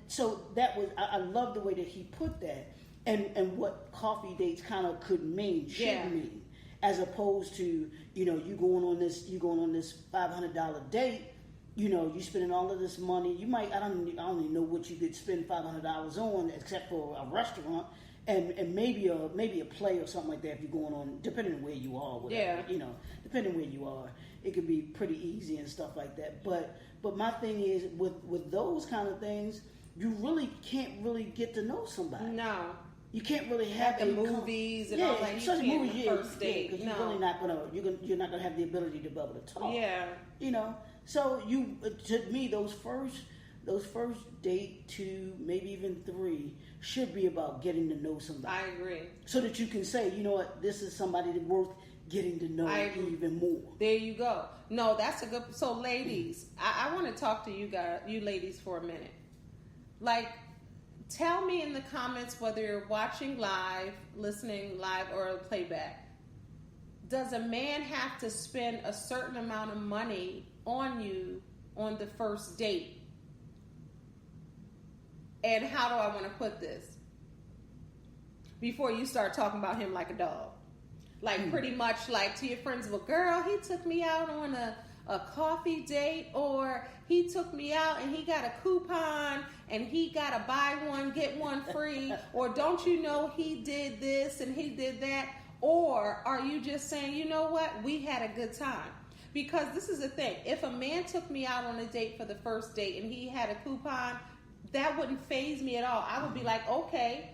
so that was I love the way that he put that, and what coffee dates kind of should mean, as opposed to, you going on this $500 date. You spending all of this money. You might, I don't even know what you could spend $500 on, except for a restaurant and maybe a play or something like that. If you're going on, depending on where you are, whatever, depending on where you are, it could be pretty easy and stuff like that. But my thing is with those kind of things, you really can't really get to know somebody. No. You can't really have the movies and all that. Such movies, first date. Because you're really not gonna have the ability to be able to talk. Yeah. So to me, those first date 2, maybe even 3 should be about getting to know somebody. I agree. So that you can say, you know what, this is somebody that's worth getting to know even more. There you go. No, that's a good. So, ladies, I want to talk to you ladies, for a minute. Like, tell me in the comments whether you're watching live, listening live, or playback. Does a man have to spend a certain amount of money on you on the first date? And how do I want to put this? Before you start talking about him like a dog. Like, pretty much like to your friends, well, girl, he took me out on a coffee date, or he took me out and he got a coupon and he got a buy one, get one free, or don't you know he did this and he did that? Or are you just saying, you know what, we had a good time? Because this is the thing. If a man took me out on a date for the first date and he had a coupon, that wouldn't faze me at all. I would be like, okay,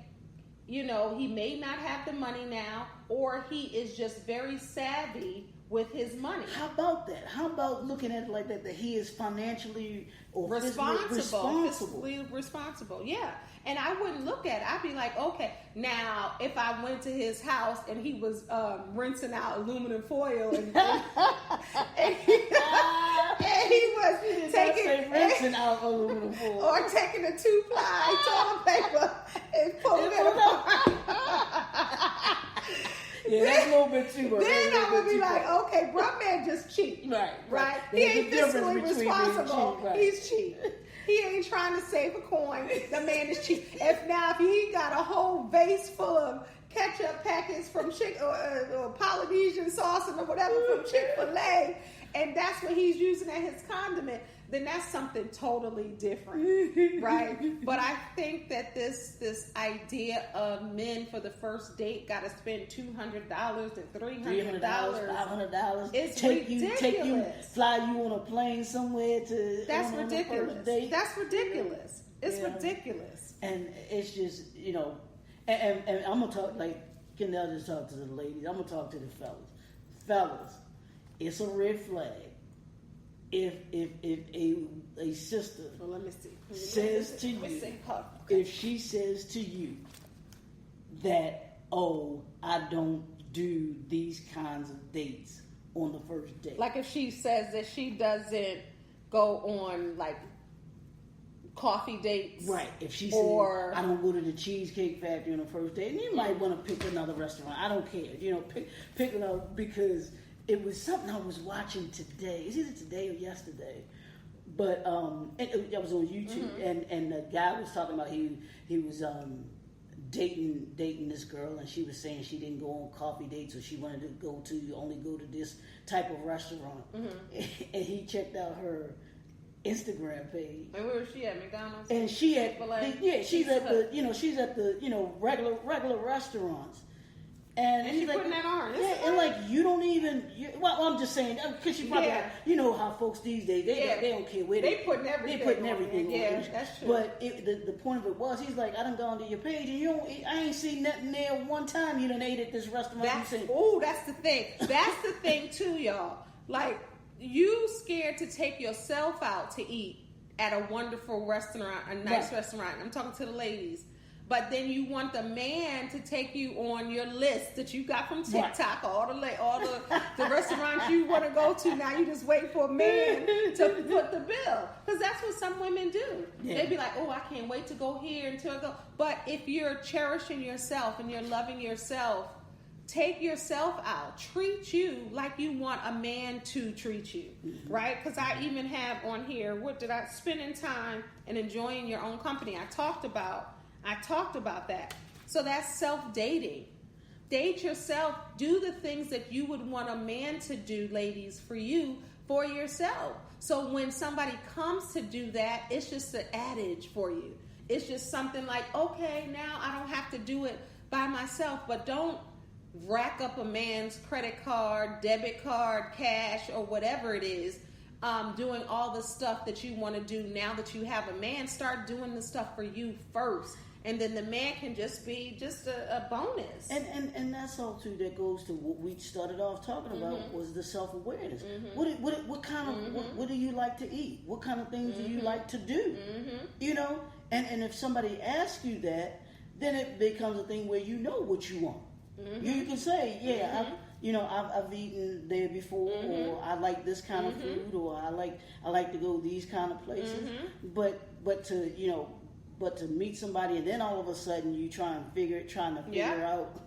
he may not have the money now, or he is just very savvy with his money. How about that? How about looking at it like that he is financially or fiscally responsible. Yeah. And I wouldn't look at it. I'd be like, okay, now if I went to his house and he was rinsing out aluminum foil and he was rinsing out aluminum foil, or taking a 2-ply toilet paper and pulling it apart. Yeah, that's a little bit too much. Then I would be like, okay, bro, man just cheap. Right? He ain't fiscally responsible. Cheap, right. He's cheap. He ain't trying to save a coin. The man is cheap. If he got a whole vase full of ketchup packets from or Polynesian sauce or whatever from Chick-fil-A, and that's what he's using as his condiment, then that's something totally different, right? But I think that this idea of men for the first date got to spend $200 and $300, $500, it's ridiculous. Fly you on a plane somewhere to. That's ridiculous. That's ridiculous. It's ridiculous. And it's just and I'm gonna talk like Kendall just talked to the ladies. I'm gonna talk to the fellas. Fellas, it's a red flag. If a sister says to you, if she says to you that, oh, I don't do these kinds of dates on the first date. Like if she says that she doesn't go on like coffee dates. Right. If she says, I don't go to the Cheesecake Factory on the first date, and you might want to pick another restaurant. I don't care. Pick another, because it was something I was watching today. It's either today or yesterday. But I was on YouTube, and the guy was talking about he was dating this girl, and she was saying she didn't go on coffee dates, or she wanted to only go to this type of restaurant. And he checked out her Instagram page. And where was she at? McDonald's? And she's at the regular restaurants. And she's like, putting that on. And like you don't even. I'm just saying because she probably, how folks these days they don't care where they putting everything. They putting everything on. Yeah, that's true. But the point of it was, he's like, I done gone to your page and I ain't seen nothing there one time you done ate at this restaurant. That's the thing. That's the thing too, y'all. Like you scared to take yourself out to eat at a wonderful restaurant, a nice restaurant. I'm talking to the ladies. But then you want the man to take you on your list that you got from TikTok, all the restaurants you want to go to. Now you just wait for a man to put the bill, because that's what some women do. Yeah. They be like, "Oh, I can't wait to go here until I go." But if you're cherishing yourself and you're loving yourself, take yourself out. Treat you like you want a man to treat you, right? Because I even have on here, spending time and enjoying your own company. I talked about that. So that's self-dating. Date yourself. Do the things that you would want a man to do, ladies, for you, for yourself. So when somebody comes to do that, it's just an adage for you. It's just something like, okay, now I don't have to do it by myself, but don't rack up a man's credit card, debit card, cash, or whatever it is, doing all the stuff that you want to do now that you have a man. Start doing the stuff for you first. And then the man can just be just a bonus. And that's all too. That goes to what we started off talking about was the self-awareness. What kind of what do you like to eat? What kind of things do you like to do? You know, and if somebody asks you that, then it becomes a thing where you know what you want. You can say, yeah, I've eaten there before, or I like this kind of food, or I like to go these kind of places. But to meet somebody and then all of a sudden you trying to figure out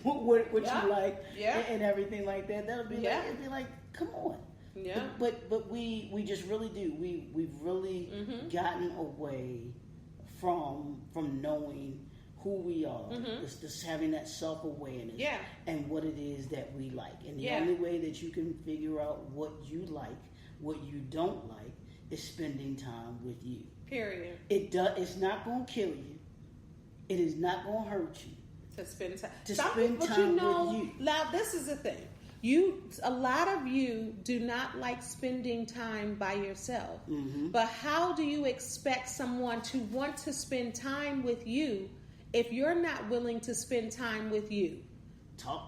what you like and everything like that. That'll be it'd be like, come on. Yeah. But we just really do. We've really gotten away from knowing who we are. Just having that self-awareness and what it is that we like. And the only way that you can figure out what you like, what you don't like, is spending time with you. Period. It's not going to kill you. It is not going to hurt you. To spend time. With you. Now, this is the thing. A lot of you do not like spending time by yourself. But how do you expect someone to want to spend time with you if you're not willing to spend time with you?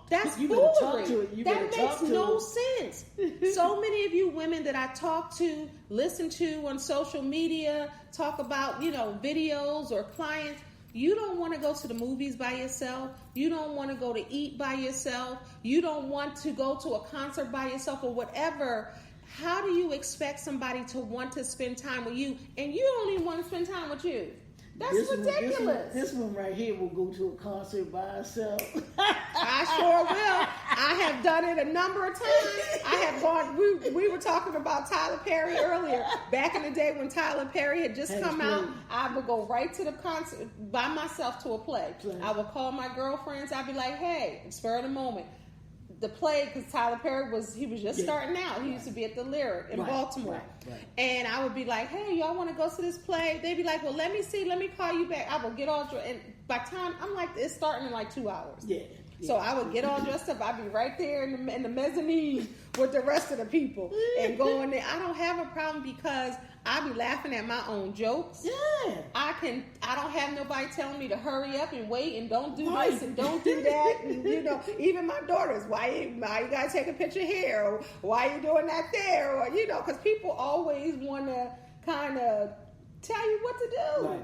That's foolery. That makes no sense. So many of you women that I talk to, listen to on social media, talk about, videos or clients, you don't want to go to the movies by yourself. You don't want to go to eat by yourself. You don't want to go to a concert by yourself or whatever. How do you expect somebody to want to spend time with you and you don't even want to spend time with you? That's ridiculous. This one right here will go to a concert by herself. I sure will. I have done it a number of times. I have gone. We were talking about Tyler Perry earlier. Back in the day when Tyler Perry had just come out, I would go right to the concert by myself to a play. I would call my girlfriends. I'd be like, "Hey, spur of the moment." The play, because Tyler Perry was just starting out. He used to be at the Lyric in Baltimore. And I would be like, hey, y'all want to go to this play? They'd be like, well, let me see. Let me call you back. I would get all dressed. And by the time, I'm like, it's starting in like 2 hours. So I would get all dressed up. I'd be right there in the mezzanine with the rest of the people and go in there. I don't have a problem because I be laughing at my own jokes. I don't have nobody telling me to hurry up and wait and don't do this and don't do that. And, even my daughters, why you gotta take a picture here? Or why you doing that there? Or, because people always want to kind of tell you what to do.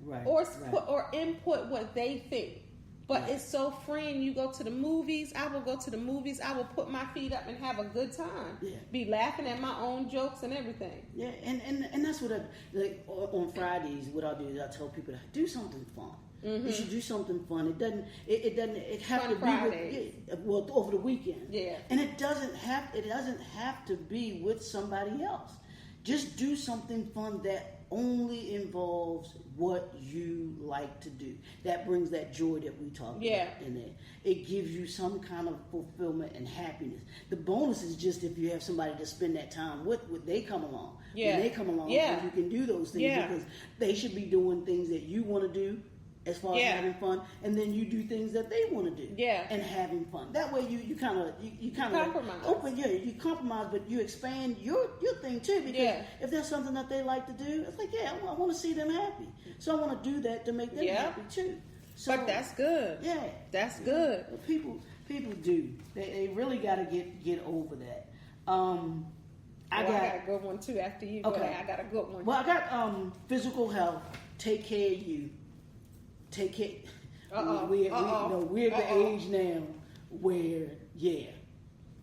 Right. Or input what they think. But it's so freeing. You go to the movies. I will go to the movies. I will put my feet up and have a good time. Be laughing at my own jokes and everything. And that's what on Fridays, what I'll do is I tell people to do something fun. You should do something fun. It have fun to Fridays. be over the weekend. And it doesn't have to be with somebody else. Just do something fun that only involves what you like to do. That brings that joy that we talk about in there. It gives you some kind of fulfillment and happiness. The bonus is just if you have somebody to spend that time with, when they come along. When they come along, you can do those things because they should be doing things that you want to do as far as having fun, and then you do things that they want to do and having fun. That way you kind of compromise. You compromise, but you expand your thing too, because if there's something that they like to do, it's like, I want to see them happy, so I want to do that to make them happy too. So, but that's good. That's good. People do. They really got to get over that. I got a good one too. After you, okay. I got a good one. Well, I got physical health. Take care of you. Take care. We're at the age now where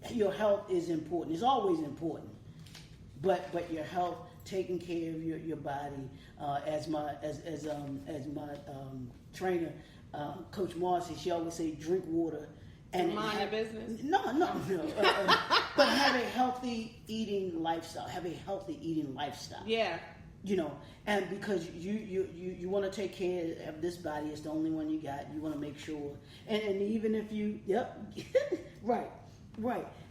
your health is important. It's always important, but your health, taking care of your body, as my trainer, Coach Marcy, she always say, drink water and mind your business. No. But have a healthy eating lifestyle. You know, and because you want to take care of this body, it's the only one you got. You want to make sure, and even if you, right,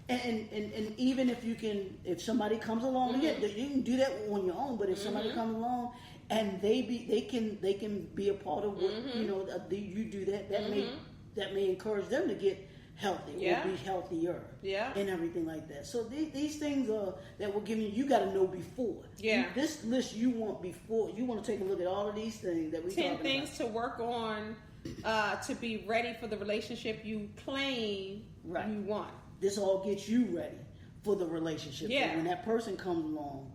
and even if you can, if somebody comes along, you can do that on your own. But if somebody comes along and they can be a part of what you do that may encourage them to get healthy or be healthier and everything like that. So these things are that we're giving you got to know before. This list you want before. You want to take a look at all of these things that we 10 things to work on to be ready for the relationship you claim you want. This all gets you ready for the relationship. So when that person comes along,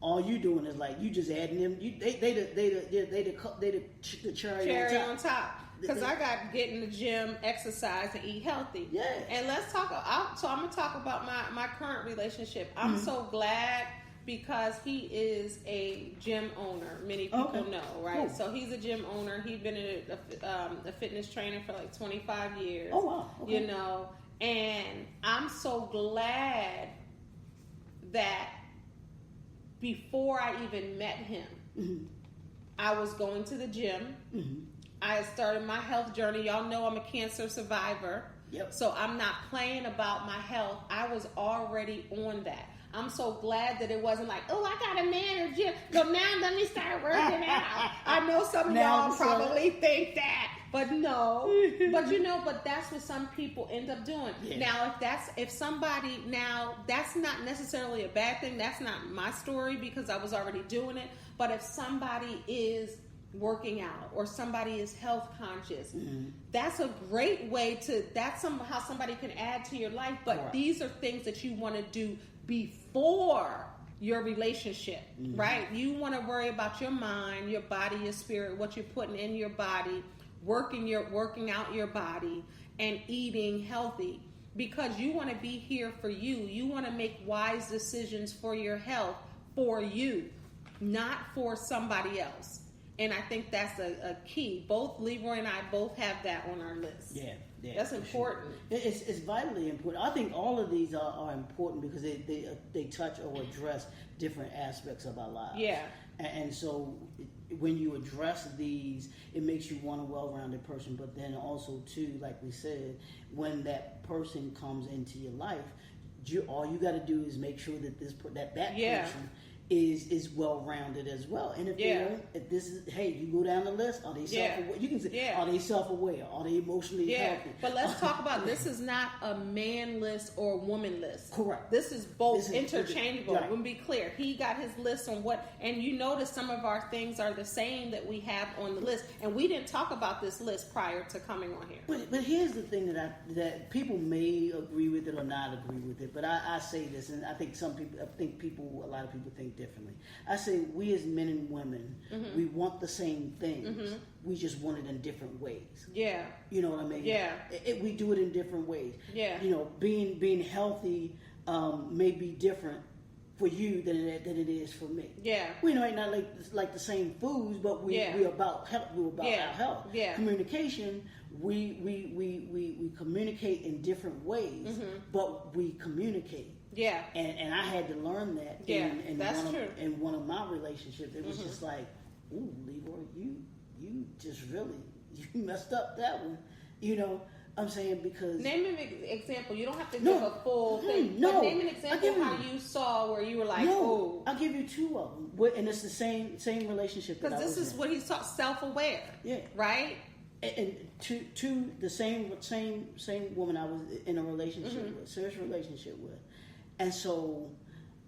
all you doing is like you just adding them. They the cherry on top. Because I got to get in the gym, exercise, and eat healthy. Yeah. And let's talk. So I'm going to talk about my current relationship. I'm so glad because he is a gym owner. Many people know, right? Cool. So he's a gym owner. He's been a fitness trainer for like 25 years. Oh, wow. Okay. You know, and I'm so glad that before I even met him, I was going to the gym. I started my health journey. Y'all know I'm a cancer survivor. Yep. So I'm not playing about my health. I was already on that. I'm so glad that it wasn't like, oh, I got a man in the gym. So now let me start working out. I know some of y'all probably think that. But no. But that's what some people end up doing. Yeah. Now, that's not necessarily a bad thing. That's not my story because I was already doing it. But if somebody is working out or somebody is health conscious, that's a great way that's how somebody can add to your life. But these are things that you want to do before your relationship, right? You want to worry about your mind, your body, your spirit, what you're putting in your body, working out your body, and eating healthy because you want to be here for you. You want to make wise decisions for your health for you, not for somebody else. And I think that's a key. Both Leroy and I both have that on our list. Yeah, that's important. Sure. It's vitally important. I think all of these are important because they touch or address different aspects of our lives. Yeah. And so when you address these, it makes you want a well-rounded person. But then also too, like we said, when that person comes into your life, all you got to do is make sure that that person is well-rounded as well. And if they don't, if this is, hey, you go down the list, are they self-aware? You can say, are they self-aware? Are they emotionally healthy? But let's talk about, this is not a man list or a woman list. Correct. This is both interchangeable. Right. Let me be clear. He got his list on what, and you notice some of our things are the same that we have on the list. And we didn't talk about this list prior to coming on here. But here's the thing that people may agree with it or not agree with it. But I say this, and I think a lot of people think differently. I say we as men and women, we want the same things. We just want it in different ways. Yeah. You know what I mean? Yeah. We do it in different ways. Yeah. You know, being healthy may be different for you than it is for me. Yeah. We might not like the same foods, but we're about health. We're about our health. Yeah. Communication. We communicate in different ways, but we communicate. Yeah. And I had to learn that. Yeah. That's true. In one of my relationships, it was just like, ooh, Leroy, you just really messed up that one. You know, I'm saying because name an example. You don't have to give a full thing. But name an example how you saw where you were like, oh. I'll give you two of them, and it's the same relationship. Because this is what he's taught, self-aware. Yeah. Right. And to the same woman I was in a relationship with, serious relationship with, and so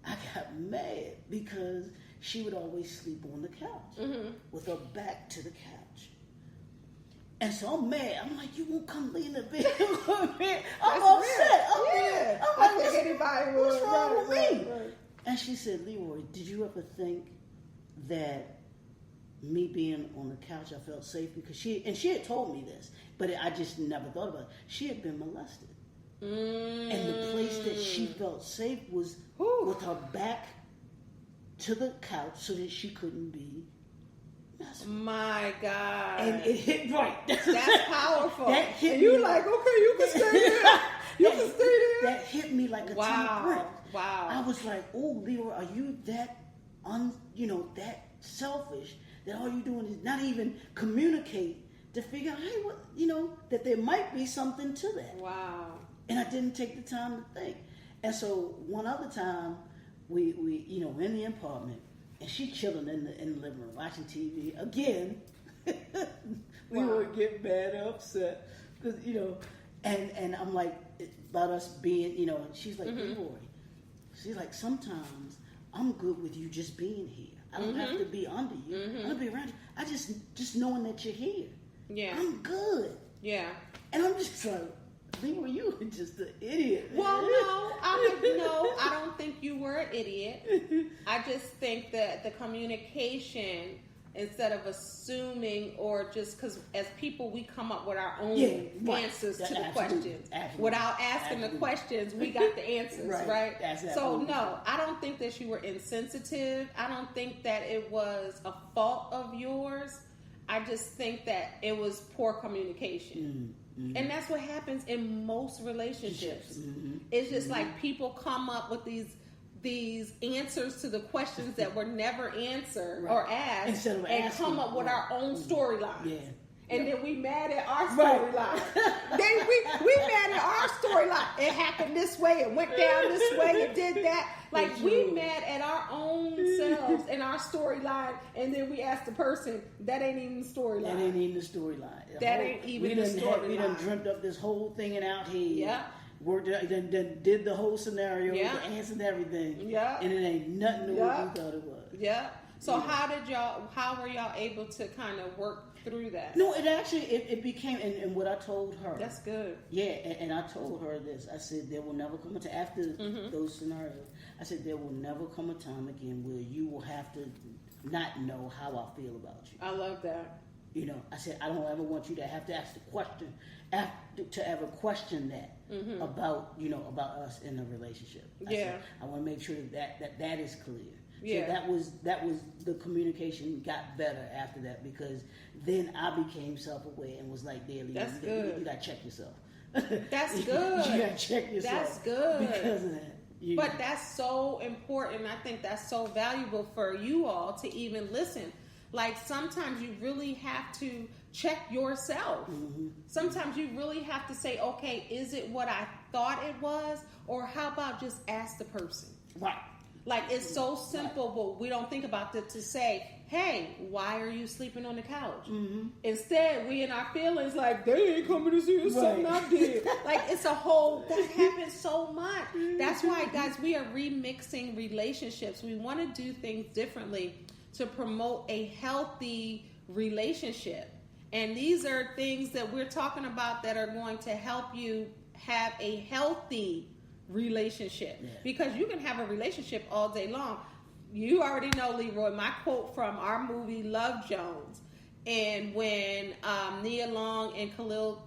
I got mad because she would always sleep on the couch with her back to the couch. And so I'm mad. I'm like, you won't come lay in the bed with me. I'm upset. I'm like, what's wrong with me? Right. And she said, Leroy, did you ever think that me being on the couch, I felt safe? Because she had told me this, but I just never thought about it. She had been molested. And the place that she felt safe was with her back to the couch so that she couldn't be messed with. My God. And it hit right. That's powerful. That hit and me. You like, okay, you can stay there. You can stay there. That hit me like a ton of bricks. Wow. I was like, oh, Leroy, are you that that selfish that all you're doing is not even communicate to figure out, hey, that there might be something to that. Wow. And I didn't take the time to think. And so one other time, we in the apartment, and she chilling in the living room watching TV again. We would get mad, upset, because and I'm like about us being, she's like, Leroy, she's like, sometimes I'm good with you just being here. I don't have to be under you. I don't be around you. I just knowing that you're here. Yeah, I'm good. Yeah, and I'm just like, Leroy, you were just an idiot. Well, no, I don't think you were an idiot. I just think that the communication, instead of assuming or just because as people we come up with our own answers to the questions. Absolutely. Without asking the questions, we got the answers, right? So no, I don't think that you were insensitive. I don't think that it was a fault of yours. I just think that it was poor communication. Mm-hmm. And that's what happens in most relationships. Mm-hmm. It's just like people come up with these answers to the questions that were never answered or asked, and come up with our own storyline. Yeah. And then we mad at our storyline. Then we mad at our storyline. It happened this way. It went down this way. It did that. Like we mad at our own selves and our storyline. And then we ask the person, that ain't even the storyline. That ain't even the storyline. That ain't even the storyline. We done dreamt up this whole thing and out here. Yeah. Worked, did the whole scenario, answered everything. Yeah. And it ain't nothing to what we thought it was. Yeah. So how were y'all able to kind of work through that? No, it actually, it became, and what I told her. That's good. Yeah, and I told her this. I said, there will never come a time, after those scenarios, I said, there will never come a time again where you will have to not know how I feel about you. I love that. I said, I don't ever want you to have to ask the question, to ever question that about, about us in a relationship. I said, I want to make sure that is clear. Yeah. So that was the communication got better after that, because then I became self-aware and was like, "Daily, you got to check yourself." That's good. You got to check yourself. That's good because of that. But that's so important. I think that's so valuable for you all to even listen. Like sometimes you really have to check yourself. Mm-hmm. Sometimes you really have to say, "Okay, is it what I thought it was, or how about just ask the person?" Right. Like, it's so simple, but we don't think about it to say, hey, why are you sleeping on the couch? Mm-hmm. Instead, we in our feelings like, they ain't coming to see us, something I did. Like, it's a whole, that happens so much. That's why, guys, we are remixing relationships. We want to do things differently to promote a healthy relationship. And these are things that we're talking about that are going to help you have a healthy relationship, because you can have a relationship all day long. You already know, Leroy, my quote from our movie Love Jones, and when Nia Long and Khalil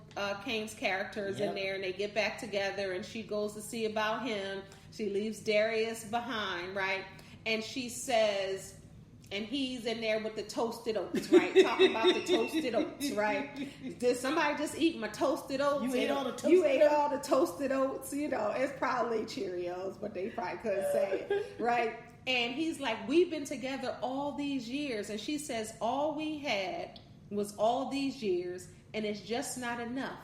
Kane's characters in there, and they get back together, and she goes to see about him. She leaves Darius behind, right? And she says, and he's in there with the toasted oats, right? Talking about the toasted oats, right? Did somebody just eat my toasted oats? You ate all the toasted oats? You ate all the toasted oats. It's probably Cheerios, but they probably couldn't say it, right? And he's like, we've been together all these years. And she says, all we had was all these years, and it's just not enough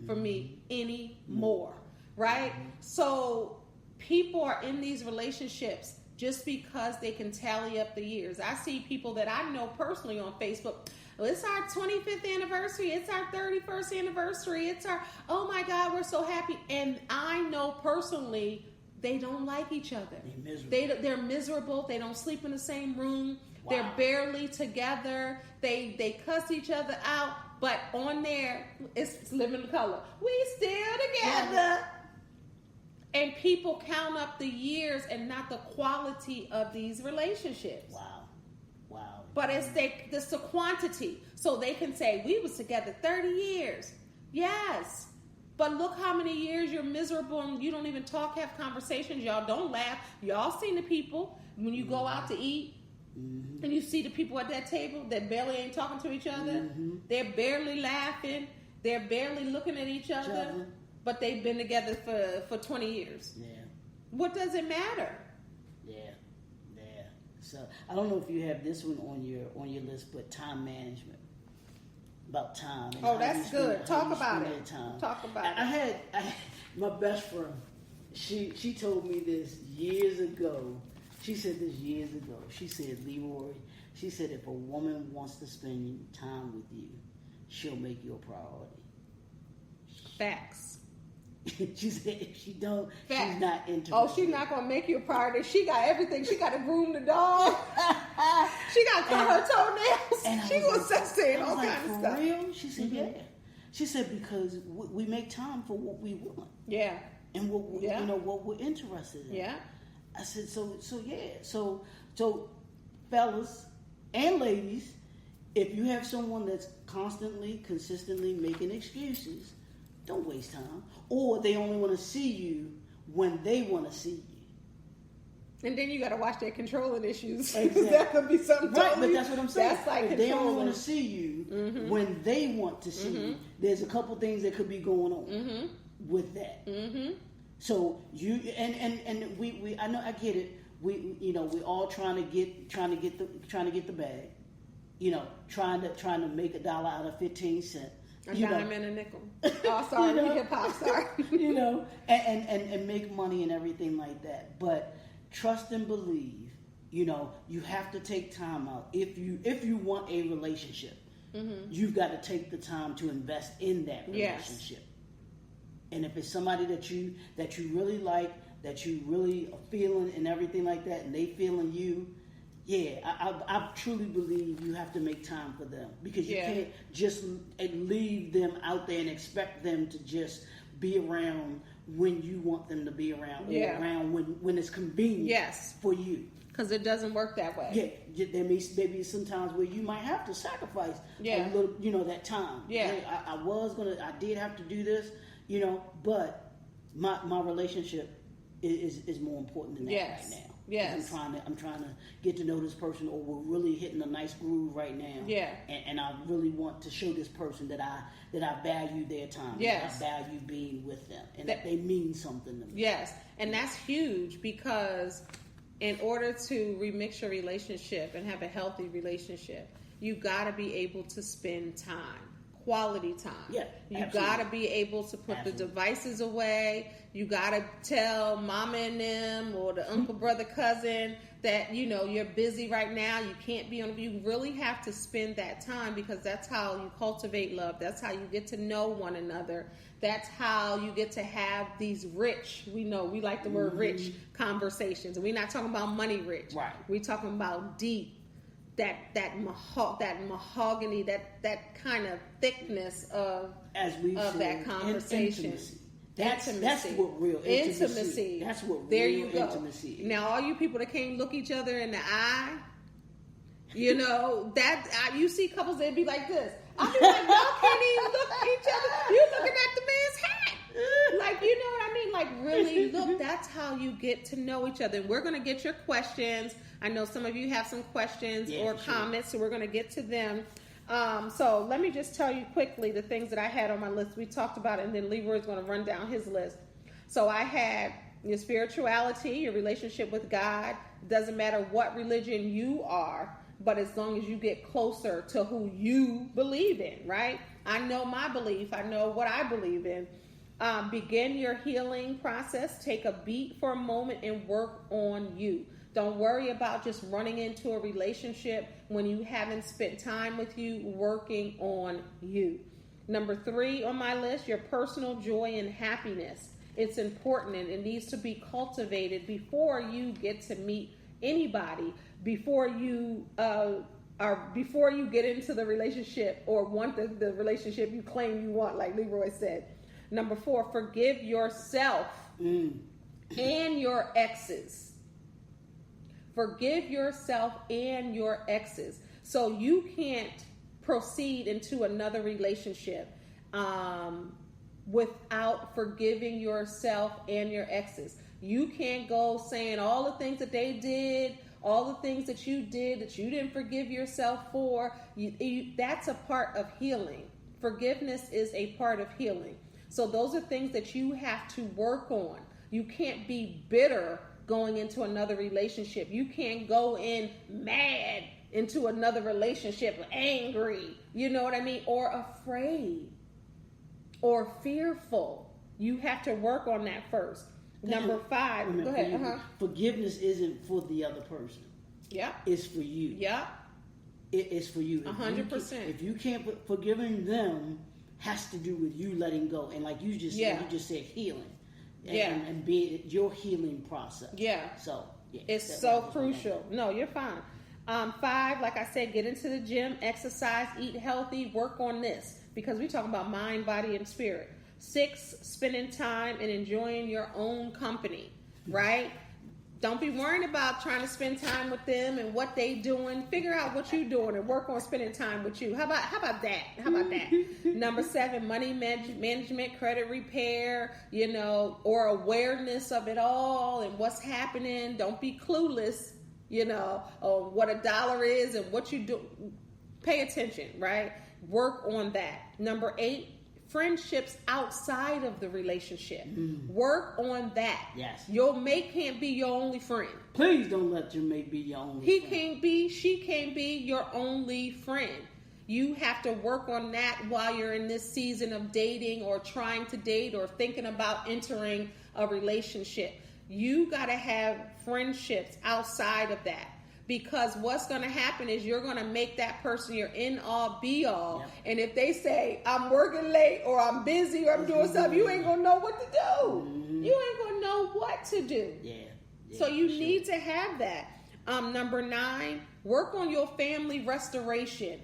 for me anymore, right? So people are in these relationships just because they can tally up the years. I see people that I know personally on Facebook. Well, it's our 25th anniversary. It's our 31st anniversary. It's our, oh my God, we're so happy. And I know personally, they don't like each other. They're miserable. They don't sleep in the same room. Wow. They're barely together. They cuss each other out. But on there, it's living the color. We still together. Yeah. And people count up the years and not the quality of these relationships. Wow. But it's the quantity. So they can say, we was together 30 years. Yes. But look how many years you're miserable and you don't even talk, have conversations. Y'all don't laugh. Y'all seen the people when you go out to eat. Mm-hmm. And you see the people at that table that barely ain't talking to each other. Mm-hmm. They're barely laughing. They're barely looking at each other. But they've been together for 20 years. Yeah. What does it matter? Yeah. So I don't know if you have this one on your list, but time management. About time. Oh, that's good. Talk about it. Talk about it. I had my best friend. She told me this years ago. She said this years ago. She said, Leroy, she said, if a woman wants to spend time with you, she'll make you a priority. Facts. She said if she don't, Facts. She's not interested. Oh, she's not gonna make you a priority. She got everything. She got to groom the dog. She got to cut her toenails. And She was sexy and all like, kinds of for stuff. real? She said, yeah. She said because we make time for what we want. Yeah. And what what we're interested in. Yeah. I said so fellas and ladies, if you have someone that's consistently making excuses, don't waste time. Or they only want to see you when they want to see you. And then you got to watch their controlling issues. Exactly. That could be something. Right, totally, but that's what I'm saying. That's like if they only want to see you when they want to see you, there's a couple things that could be going on with that. So you and we I know I get it. We all trying to get the bag. Trying to make $1 out of 15 cents. A dime and a nickel. Oh, sorry, hip hop. Sorry. And make money and everything like that. But trust and believe. You have to take time out if you want a relationship. You've got to take the time to invest in that relationship. Yes. And if it's somebody that you really like, that you really are feeling and everything like that, and they feeling you, I truly believe you have to make time for them because you can't just leave them out there and expect them to just be around when you want them to be around, or around when it's convenient for you. Because it doesn't work that way. Yeah, there may be sometimes where you might have to sacrifice a little, that time. Yeah, I did have to do this, but my relationship is more important than that right now. Yes. I'm trying to get to know this person, or we're really hitting a nice groove right now. Yeah. And I really want to show this person that I value their time. Yes. That I value being with them, and that they mean something to me. Yes, and that's huge because in order to remix your relationship and have a healthy relationship, you got to be able to spend time. Quality time. Yeah, you got to be able to put the devices away. You got to tell mama and them or the uncle, brother, cousin that, you're busy right now. You can't be on. You really have to spend that time because that's how you cultivate love. That's how you get to know one another. That's how you get to have these rich, we like the word rich conversations. And we're not talking about money rich. Right. We're talking about deep. That mahogany, that kind of thickness of that conversation. Intimacy. That's what real intimacy. That's what there real you go. Intimacy is. Now, all you people that can't look each other in the eye, you see couples that be like this. I be like, y'all can't even look at each other. You looking at the man's hat. Like, you know what I mean? Like, really look. That's how you get to know each other. We're going to get your questions. I know some of you have some questions or comments, so we're going to get to them. So let me just tell you quickly the things that I had on my list. We talked about it, and then Leroy's going to run down his list. So I had your spirituality, your relationship with God. Doesn't matter what religion you are, but as long as you get closer to who you believe in, right? I know my belief. I know what I believe in. Begin your healing process. Take a beat for a moment and work on you. Don't worry about just running into a relationship when you haven't spent time with you working on you. Number 3 on my list, your personal joy and happiness. It's important and it needs to be cultivated before you get to meet anybody, before you get into the relationship or want the relationship you claim you want, like Leroy said. Number 4, forgive yourself and your exes. Forgive yourself and your exes. So you can't proceed into another relationship without forgiving yourself and your exes. You can't go saying all the things that they did, all the things that you did that you didn't forgive yourself for. That's a part of healing. Forgiveness is a part of healing. So those are things that you have to work on. You can't be bitter going into another relationship. You can't go in mad into another relationship, angry, you know what I mean? Or afraid or fearful. You have to work on that first. Number 5, go ahead. Forgiveness isn't for the other person. Yeah. It's for you. Yeah. It's for you. 100%. If you can't, forgiving them has to do with you letting go. And like you just said, healing. And be your healing process. Yeah. So, it's so crucial. No, you're fine. 5, like I said, get into the gym, exercise, eat healthy, work on this. Because we're talking about mind, body, and spirit. 6, spending time and enjoying your own company, right? Don't be worrying about trying to spend time with them and what they doing. Figure out what you're doing and work on spending time with you. How about that? Number 7, money management, credit repair, or awareness of it all and what's happening. Don't be clueless, of what $1 is and what you do. Pay attention, right? Work on that. Number 8, friendships outside of the relationship. Work on that. Yes. Your mate can't be your only friend. Please don't let your mate be your only friend. She can't be your only friend. You have to work on that while you're in this season of dating or trying to date or thinking about entering a relationship. You got to have friendships outside of that. Because what's going to happen is you're going to make that person your end-all, be-all. Yep. And if they say, I'm working late or I'm busy or I'm doing something, you ain't going to know what to do. You ain't going to know what to do. Yeah. So you need to have that. Number 9, work on your family restoration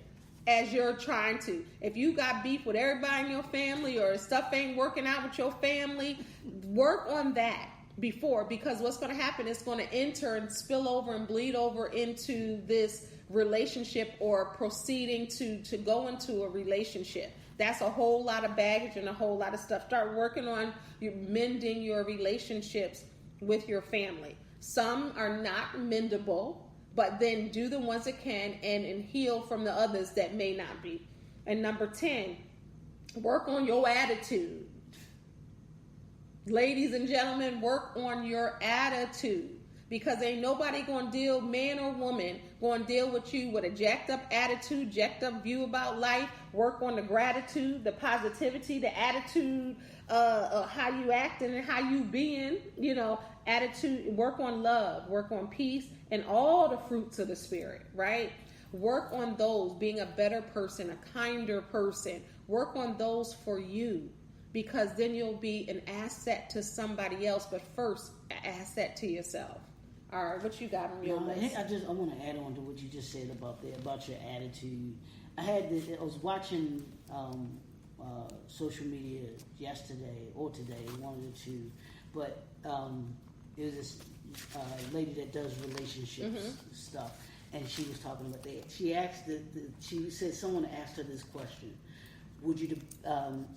as you're trying to. If you got beef with everybody in your family or stuff ain't working out with your family, work on that. Because what's going to happen is going to enter and spill over and bleed over into this relationship or proceeding to go into a relationship. That's a whole lot of baggage and a whole lot of stuff. Start working on mending your relationships with your family. Some are not mendable, but then do the ones that can and heal from the others that may not be. And number 10, work on your attitude. Ladies and gentlemen, work on your attitude, because ain't nobody going to deal, man or woman, going to deal with you with a jacked up attitude, jacked up view about life. Work on the gratitude, the positivity, the attitude, how you acting and how you being, attitude. Work on love, work on peace, and all the fruits of the spirit, right? Work on those, being a better person, a kinder person. Work on those for you. Because then you'll be an asset to somebody else, but first, an asset to yourself. All right, what you got on your list? I want to add on to what you just said about your attitude. I was watching social media yesterday or today, one of the two, but it was this lady that does relationships stuff, and she was talking about that. She said someone asked her this question. Would you,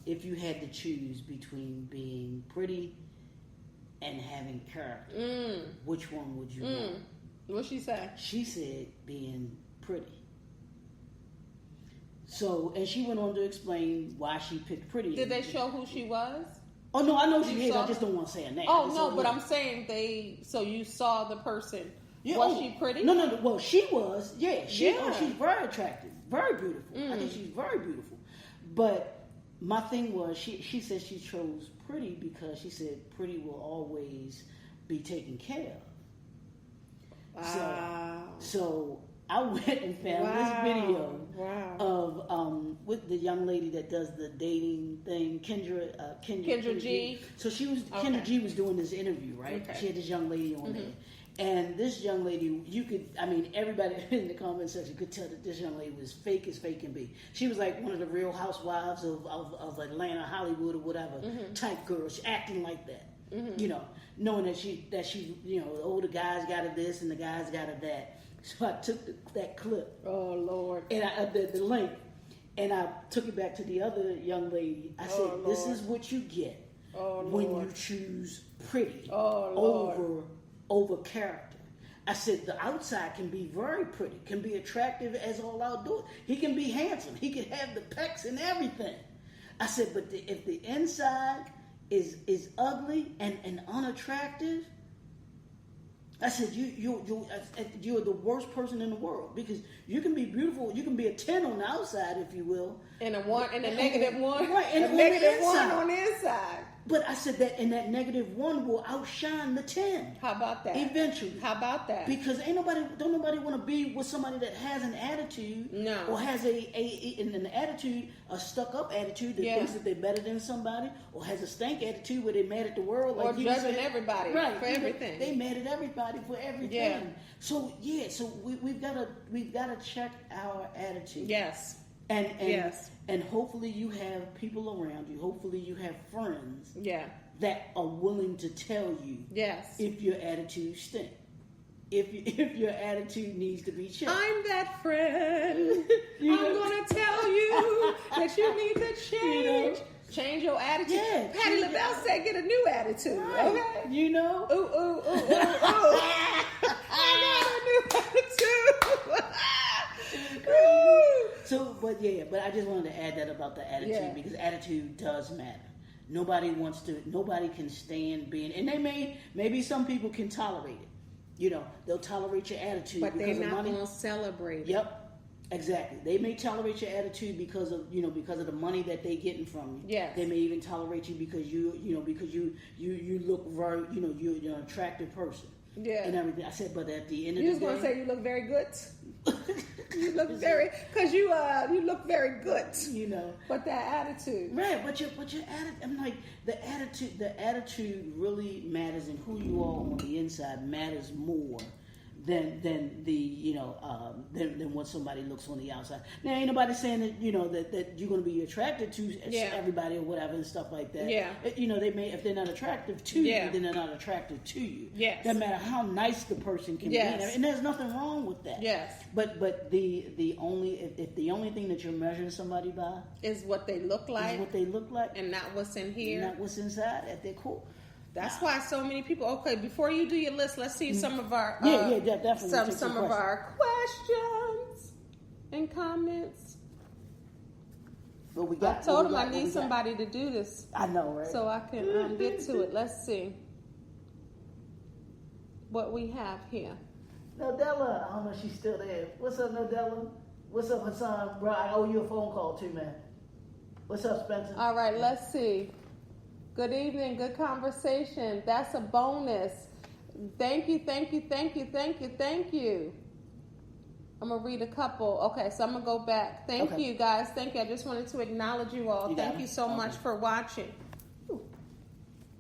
if you had to choose between being pretty and having character, which one would you want? What'd she say? She said being pretty. So, and she went on to explain why she picked pretty. Did they show who she was? Oh no, I know she did. I just don't want to say her name. Oh no, but I'm saying so you saw the person. Yeah, was she pretty? No. Well, she was. Yeah, she's very attractive, very beautiful. I think she's very beautiful. But my thing was, she said she chose pretty because she said pretty will always be taken care of. Wow. So I went and found this video of with the young lady that does the dating thing, Kendra G. So Kendra G was doing this interview, right? Okay. She had this young lady on there. And this young lady, everybody in the comment section could tell that this young lady was fake as fake can be. She was like one of the Real Housewives of Atlanta, Hollywood, or whatever type girl. She acting like that, knowing that she, the older guys got her this and the guys got her that. So I took that clip. Oh Lord! And the link, and I took it back to the other young lady. I said, "This is what you get when you choose pretty over character." I said the outside can be very pretty, can be attractive as all outdoors. He can be handsome. He can have the pecs and everything. I said, but if the inside is ugly and unattractive, I said, you're the worst person in the world, because you can be beautiful, you can be a 10 on the outside, if you will, and a negative one, right? And a negative one on the inside. But I said that, and that negative one will outshine the 10. How about that? Eventually. How about that? Because don't nobody want to be with somebody that has an attitude, no, or has an attitude, a stuck up attitude that thinks that they're better than somebody, or has a stank attitude where they're mad at the world, or judging everybody for everything. They mad at everybody for everything. Yeah. So we've got to check our attitude. Yes. And hopefully you have people around you. Hopefully you have friends. Yeah. That are willing to tell you. Yes. If your attitude stinks. If your attitude needs to be checked. I'm that friend. I'm going to tell you that you need to change. Change your attitude. Yeah, Patti LaBelle said, get a new attitude. Right. Okay. You know? Ooh, ooh, ooh, ooh, ooh. I got a new attitude. But I just wanted to add that about the attitude, because attitude does matter. Nobody can stand being, and maybe some people can tolerate it. You know, they'll tolerate your attitude, but because they're of not money. going to celebrate it. Yep, exactly. They may tolerate your attitude because of the money that they're getting from you. Yes. They may even tolerate you because you look very, you're an attractive person. Yeah. And everything. I said, but at the end of you the day, was going to say you look very good. You look because you look very good. You know. But that attitude. Right, but your attitude, I'm like, the attitude really matters, and who you are on the inside matters more than what somebody looks on the outside. Now, ain't nobody saying that that you're going to be attracted to everybody or whatever and stuff like that. Yeah. They may, if they're not attractive to you, then they're not attractive to you. Yes. Doesn't matter how nice the person can be, and there's nothing wrong with that. Yes. But the only thing that you're measuring somebody by is what they look like. And not what's in here. Not what's inside at their core. That's why so many people. Okay, before you do your list, let's see some of our definitely some of our questions and comments. But I told him I need somebody to do this. I know, right? So I can get to it. Let's see what we have here. Nodella, I don't know if she's still there. What's up, Nodella? What's up, Hassan? Bro, I owe you a phone call too, man. What's up, Spencer? All right, let's see. Good evening, good conversation. That's a bonus. Thank you. I'm going to read a couple. Okay, so I'm going to go back. Thank you, guys. Thank you. I just wanted to acknowledge you all. Thank you so much for watching. Ooh.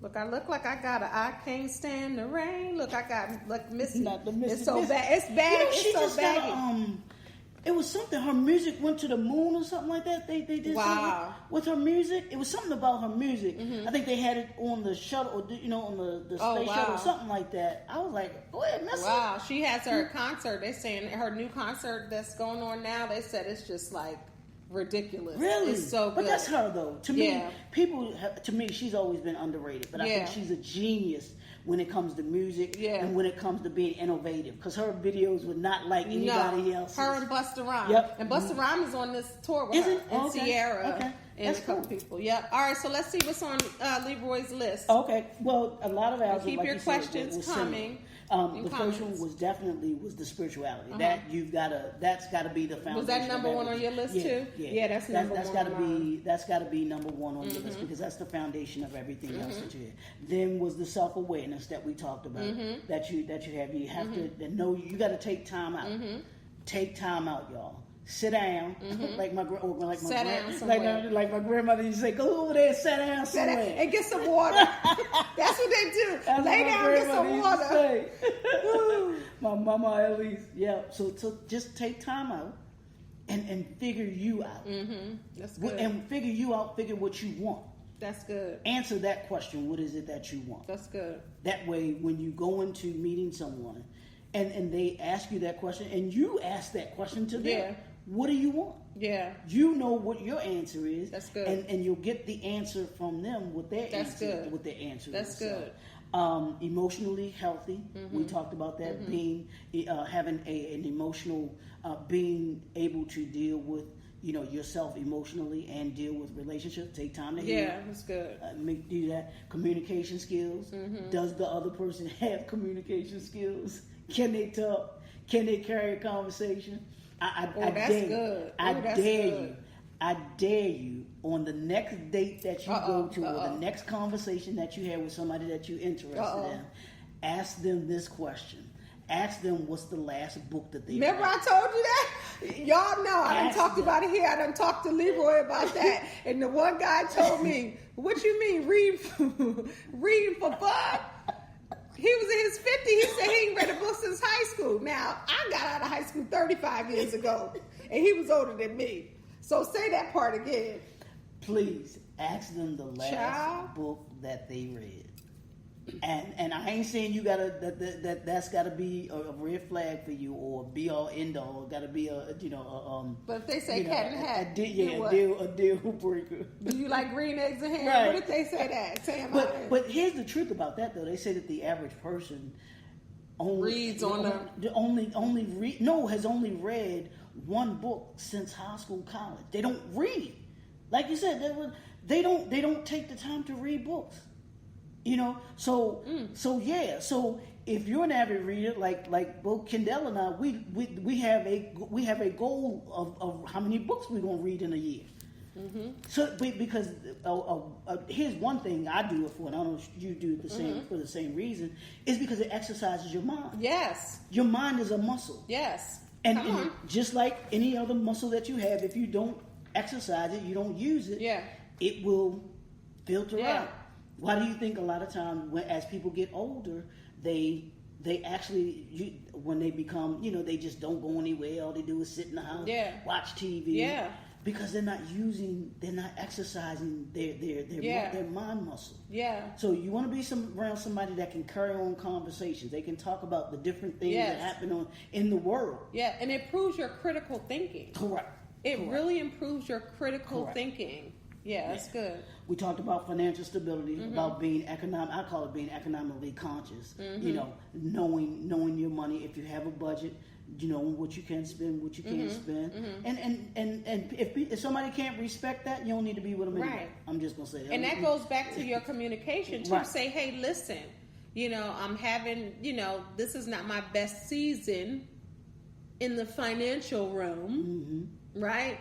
Look, I look like I got I can't stand the rain. Look, I got Missy. It's so bad. It's bad. It's so baggy. It was something. Her music went to the moon or something like that. They did something with her music. It was something about her music. Mm-hmm. I think they had it on the shuttle, on the space shuttle, something like that. I was like, go ahead, Missy. Wow, she has her concert. They're saying her new concert that's going on now. They said it's just like ridiculous. Really? It's so good. But that's her though. To me, she's always been underrated. But I think she's a genius when it comes to music and when it comes to being innovative, because her videos were not like anybody else's. Her and Busta Rhymes. Yep. And Busta Rhymes is on this tour with her. And Sierra. And a couple people. Yep. All right, so let's see what's on Leroy's list. Okay. Well, a lot of ours, keep your questions coming. The first one was the spirituality. That's gotta be the foundation. Was that number one on your list too? Yeah, that's number one. That's gotta be number one on your list, because that's the foundation of everything else that you have. Then was the self-awareness that we talked about, that you have. You have to know. You got to take time out. Take time out, y'all. Sit down, like my grandmother used to say, go over there and sit down somewhere. And get some water. That's what they do. Lay down and get some water. My mama at least. Yeah. So just take time out and figure you out. That's good. And figure you out, figure what you want. That's good. Answer that question. What is it that you want? That's good. That way, when you go into meeting someone and they ask you that question and you ask that question to them, what do you want? Yeah. You know what your answer is. That's good. And you'll get the answer from them with their answer. What their answer That's is. good. So, emotionally healthy. We talked about that. Being having an emotional, being able to deal with yourself emotionally and deal with relationships. Take time to heal. Yeah, that's good. Do that. Communication skills. Does the other person have communication skills? Can they talk? Can they carry a conversation? I dare you on the next date that you go to or the next conversation that you have with somebody that you're interested in, ask them this question. Ask them what's the last book that they Remember read. I told you that? Y'all know I done talked about it here. I done talked to Leroy about that. And the one guy told me, what you mean reading for fun? He was in his 50s. He said he ain't read a book since high school. Now, I got out of high school 35 years ago. And he was older than me. So say that part again. Please, ask them the last book that they read. And I ain't saying you gotta that's gotta be a red flag for you or be all end all. Gotta be But if they say cat and hat, a deal breaker. Do you like green eggs and ham? Right. What if they say that? Say but here's the truth about that though. They say that the average person has only read one book since high school, college. They don't read. Like you said, they don't take the time to read books. So if you're an avid reader, like both Kendall and I, we have a goal of how many books we're gonna read in a year. Mm-hmm. So because here's one thing I do it for, and I don't know if you do it the same for the same reason, is because it exercises your mind. Yes, your mind is a muscle. Yes, and just like any other muscle that you have, if you don't exercise it, you don't use it. Yeah, it will filter out. Why do you think a lot of times as people get older, they actually, when they become, they just don't go anywhere. All they do is sit in the house, watch TV. Yeah. Because they're not exercising their mind muscle. Yeah. So you want to be around somebody that can carry on conversations. They can talk about the different things that happen in the world. Yeah, and it improves your critical thinking. Correct. It really improves your critical thinking. Yeah, that's good. We talked about financial stability, about being economic. I call it being economically conscious. Knowing your money. If you have a budget, knowing what you can spend, what you can't spend. And if somebody can't respect that, you don't need to be with them anymore. Right. I'm just gonna say that. And that goes back to your communication too. Right. Say, hey, listen, I'm having, this is not my best season in the financial realm, right?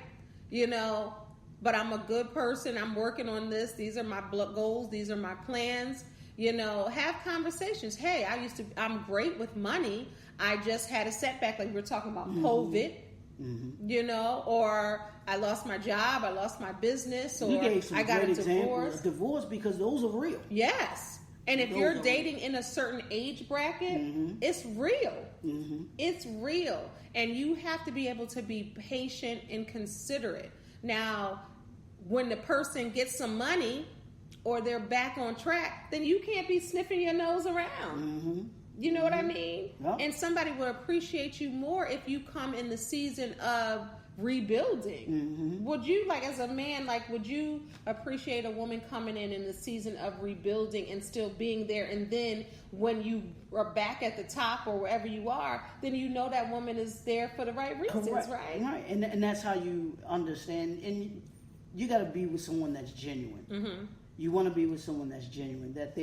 But I'm a good person. I'm working on this. These are my goals. These are my plans. Have conversations. Hey, I'm great with money. I just had a setback, like we were talking about COVID, or I lost my job, I lost my business, or I got a divorce. Divorce, because those are real. Yes. And if you're dating in a certain age bracket, it's real. It's real. And you have to be able to be patient and considerate. Now, when the person gets some money or they're back on track, then you can't be sniffing your nose around. You know what I mean? Yep. And somebody will appreciate you more if you come in the season of rebuilding. Would you, as a man, would you appreciate a woman coming in the season of rebuilding and still being there, and then when you are back at the top or wherever you are, then that woman is there for the right reasons, right? Right, and that's how you understand, and you got to be with someone that's genuine. You want to be with someone that's genuine, that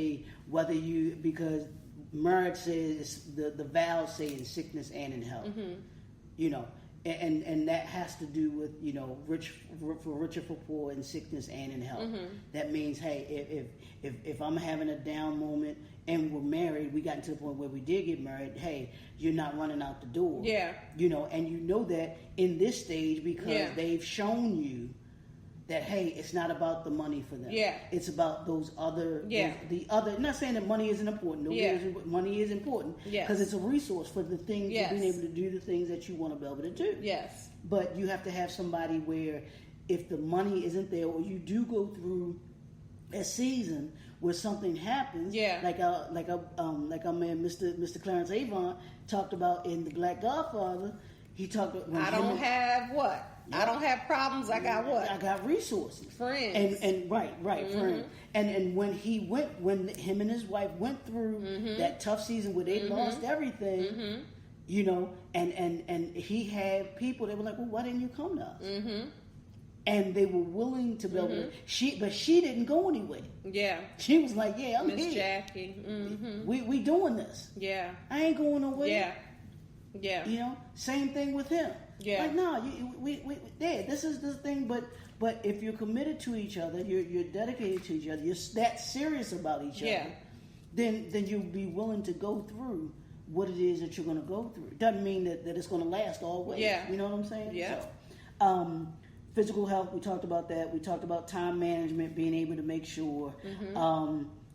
because marriage says, the vows say in sickness and in health, and that has to do with, rich for poor, in sickness and in health. That means, hey, if I'm having a down moment and we're married, we got to the point where we did get married, hey, you're not running out the door. Yeah. And that in this stage, because they've shown you that, hey, it's not about the money for them. Yeah. It's about those other, I'm not saying that money isn't important. Money is important. Because it's a resource for the things, for being able to do the things that you want to be able to do. Yes. But you have to have somebody where if the money isn't there, or you do go through a season where something happens, like our man, Mr. Clarence Avant talked about in The Black Godfather, he talked about, I don't have problems. I got what? I got resources, friends, and friends. And when him and his wife went through that tough season where they lost everything, and he had people that were like, well, why didn't you come to us? and they were willing to be able to, she didn't go anywhere. Yeah. She was like, yeah, I'm Miss here. Jackie. Mm-hmm. We doing this. Yeah. I ain't going nowhere. Yeah. Yeah. You know, same thing with him. Yeah. Like, no, this is the thing, but if you're committed to each other, you're dedicated to each other, you're that serious about each other, then you'll be willing to go through what it is that you're going to go through. It doesn't mean that it's going to last always. Yeah. You know what I'm saying? Yeah. So, physical health, we talked about that. We talked about time management, being able to make sure.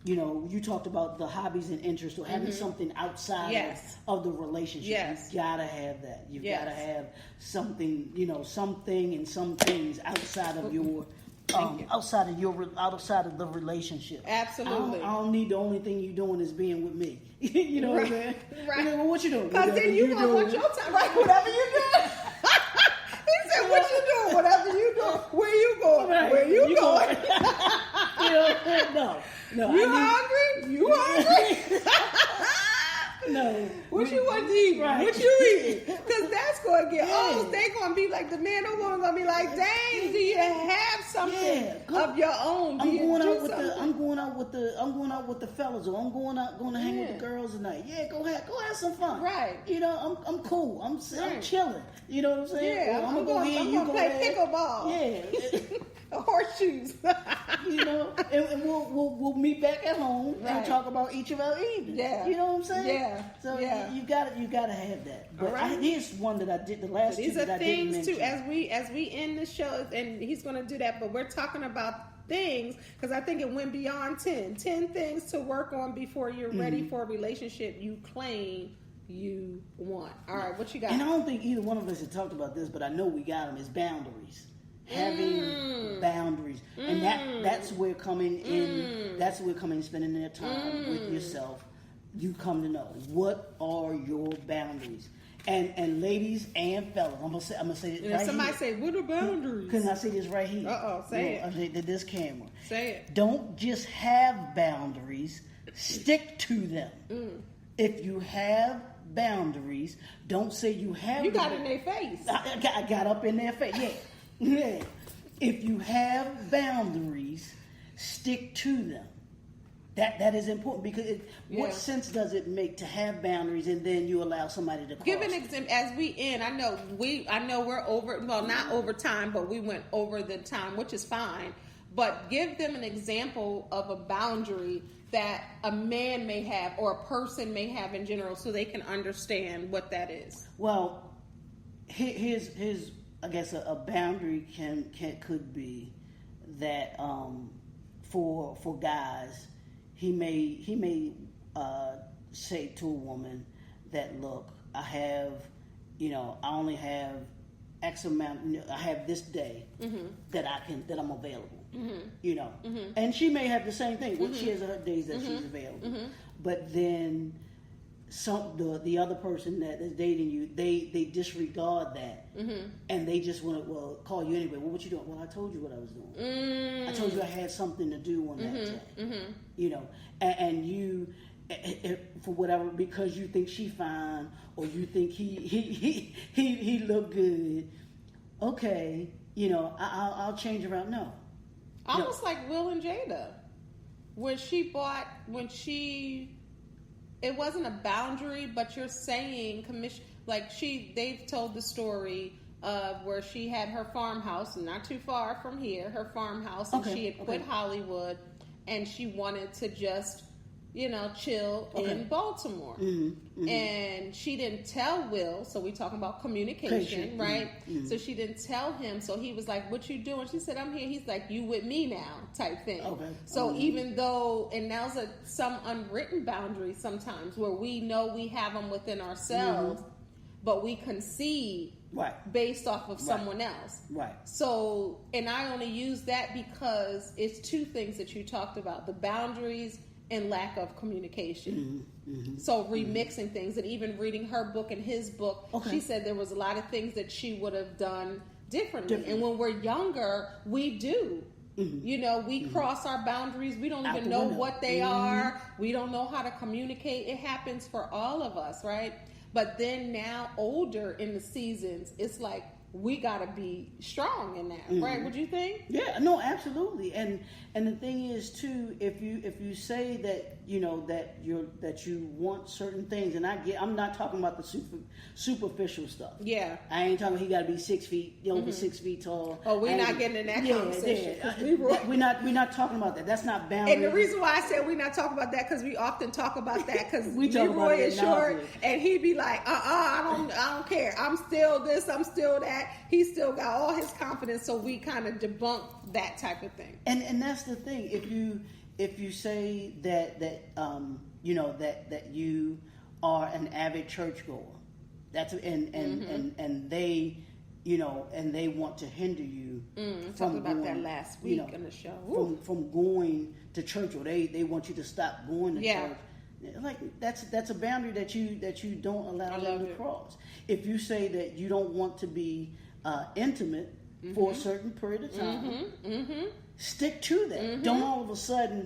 You know, you talked about the hobbies and interests, or having something outside of the relationship. Yes. You gotta have that. You've gotta have something, you know, something and some things outside of your outside of the relationship. Absolutely. I don't need the only thing you're doing is being with me. You know what I'm saying? Right. You know, well, what you doing? Because then you gonna want your time. Right. Whatever you do. He said, "What you doing? Whatever you doing. Where you going? Right. Where you going? You know, no. You hungry? You hungry? No. What you want to eat? Right. What you eat? Because that's going to get old. They going to be like, the man or woman going to be like, dang, do you have something of your own? I'm going out with the fellas, or I'm going to hang with the girls tonight. Yeah, go have some fun. Right. You know, I'm cool. I'm chilling. You know what I'm saying? Yeah, I'm going to play pickleball. Yeah. Horseshoes. You know, and we'll meet back at home and talk about each of our evenings. Yeah. You know what I'm saying? Yeah. So you got to have that. But here's one that I did the last These two are that I didn't things mention. too, as we end the show, and he's going to do that, but we're talking about things, because I think it went beyond 10 things to work on before you're ready for a relationship you claim you want. All right, what you got? And I don't think either one of us had talked about this, but I know we got them, is boundaries. Having boundaries. And that's where coming in, spending their time with yourself. You come to know, what are your boundaries? And ladies and fellas, I'm gonna say this right somebody here. say, what are boundaries? Can I say this right here? Say it. I say this camera. Say it. Don't just have boundaries, stick to them. If you have boundaries, don't say you have. You got in their face. I got up in their face. Yeah. If you have boundaries, stick to them. That is important, because what sense does it make to have boundaries and then you allow somebody to cross? Give an example as we end. I know we're over. Well, not over time, but we went over the time, which is fine. But give them an example of a boundary that a man may have, or a person may have in general, so they can understand what that is. Well, here's I guess a boundary could be that for guys, he may say to a woman that, look, I only have X amount, I have this day that I'm available. You know, and she may have the same thing. She has her days that she's available, but then the other person that is dating you, they disregard that, and they just want to call you anyway. Well, what you doing? Well, I told you what I was doing. I told you I had something to do on that day. You know, and you, for whatever, because you think she fine, or you think he look good. Okay, you know, I'll change around. No. Almost like Will and Jada. It wasn't a boundary, but you're saying they've told the story of where she had her farmhouse, not too far from here, her farmhouse, and she had quit Hollywood, and she wanted to just, chill in Baltimore. And she didn't tell Will, so we talking about communication, right? So she didn't tell him, so he was like, what you doing? She said, I'm here. He's like, you with me now, type thing. So even though, and now's some unwritten boundaries sometimes, where we know we have them within ourselves, but we concede based off of someone else. So, and I only use that because it's two things that you talked about, the boundaries and lack of communication. So remixing things, and even reading her book and his book, she said there was a lot of things that she would have done differently. And when we're younger, we do. We cross our boundaries. We don't even know what they are. We don't know how to communicate. It happens for all of us, right? But then now, older in the seasons, it's like we got to be strong in that, right? Would you think? Yeah, no, absolutely. And the thing is too, if you say that that you want certain things, and I'm not talking about the superficial stuff. Yeah, I ain't talking. He got to be 6 feet, over 6 feet tall. Oh, we're not getting in that conversation. We're not talking about that. That's not boundary. And the reason why I said we're not talking about that because we often talk about that because Leroy is short, and he'd be like, I don't care. I'm still this. I'm still that. He still got all his confidence, so we kind of debunk that type of thing. And that's the thing. If you say that you are an avid churchgoer, and they and they want to hinder you from about that last week in the show from going to church, or they want you to stop going to church. Like that's a boundary that you don't allow them to cross. If you say that you don't want to be intimate for a certain period of time, stick to that. Don't all of a sudden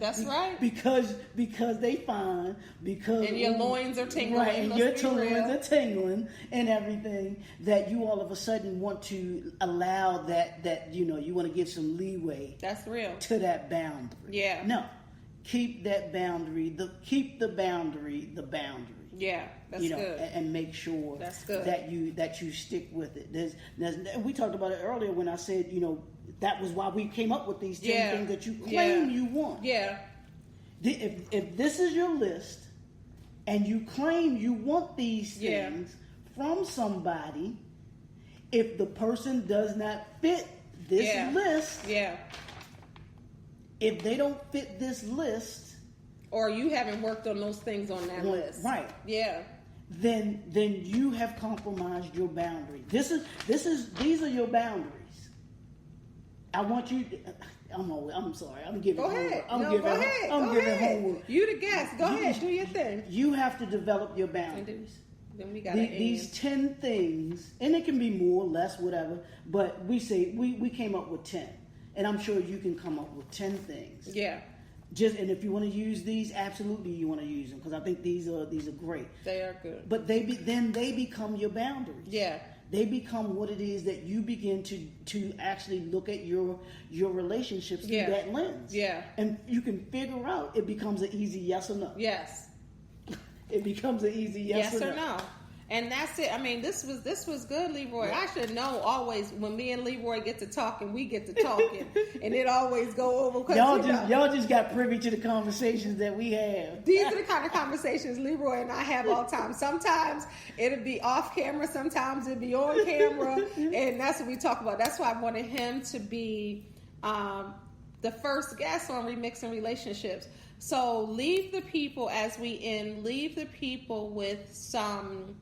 because they find and your loins are tingling, right? And your loins are tingling and everything, that you all of a sudden want to allow that you want to give some leeway. That's real to that boundary. Yeah. No. Keep that boundary. Keep the boundary. The boundary. Yeah, that's good. And make sure that's good. that you stick with it. We talked about it earlier when I said that was why we came up with these 10 things that you claim you want. Yeah. If this is your list, and you claim you want these things from somebody, if the person does not fit this list, if they don't fit this list, or you haven't worked on those things on that list, right? Yeah. Then you have compromised your boundary. These are your boundaries. I want you. I'm sorry. I'm giving. Go ahead. I'm giving homework. You the guest. Go ahead. Do your thing. You have to develop your boundaries. Then we got these 10 things, and it can be more, less, whatever. But we say we came up with 10. And I'm sure you can come up with 10 things. Yeah. And if you want to use these, absolutely you want to use them, because I think these are great. They are good. But then they become your boundaries. Yeah. They become what it is that you begin to actually look at your relationships through that lens. Yeah. And you can figure out, it becomes an easy yes or no. Yes. It becomes an easy yes or no. And that's it. I mean, this was good, Leroy. I should know always when me and Leroy get to talking, we get to talking, and it always go over. Y'all just got privy to the conversations that we have. These are the kind of conversations Leroy and I have all the time. Sometimes it'll be off camera, sometimes it'll be on camera, and that's what we talk about. That's why I wanted him to be the first guest on Remixing Relationships. So leave the people, as we end, leave the people with some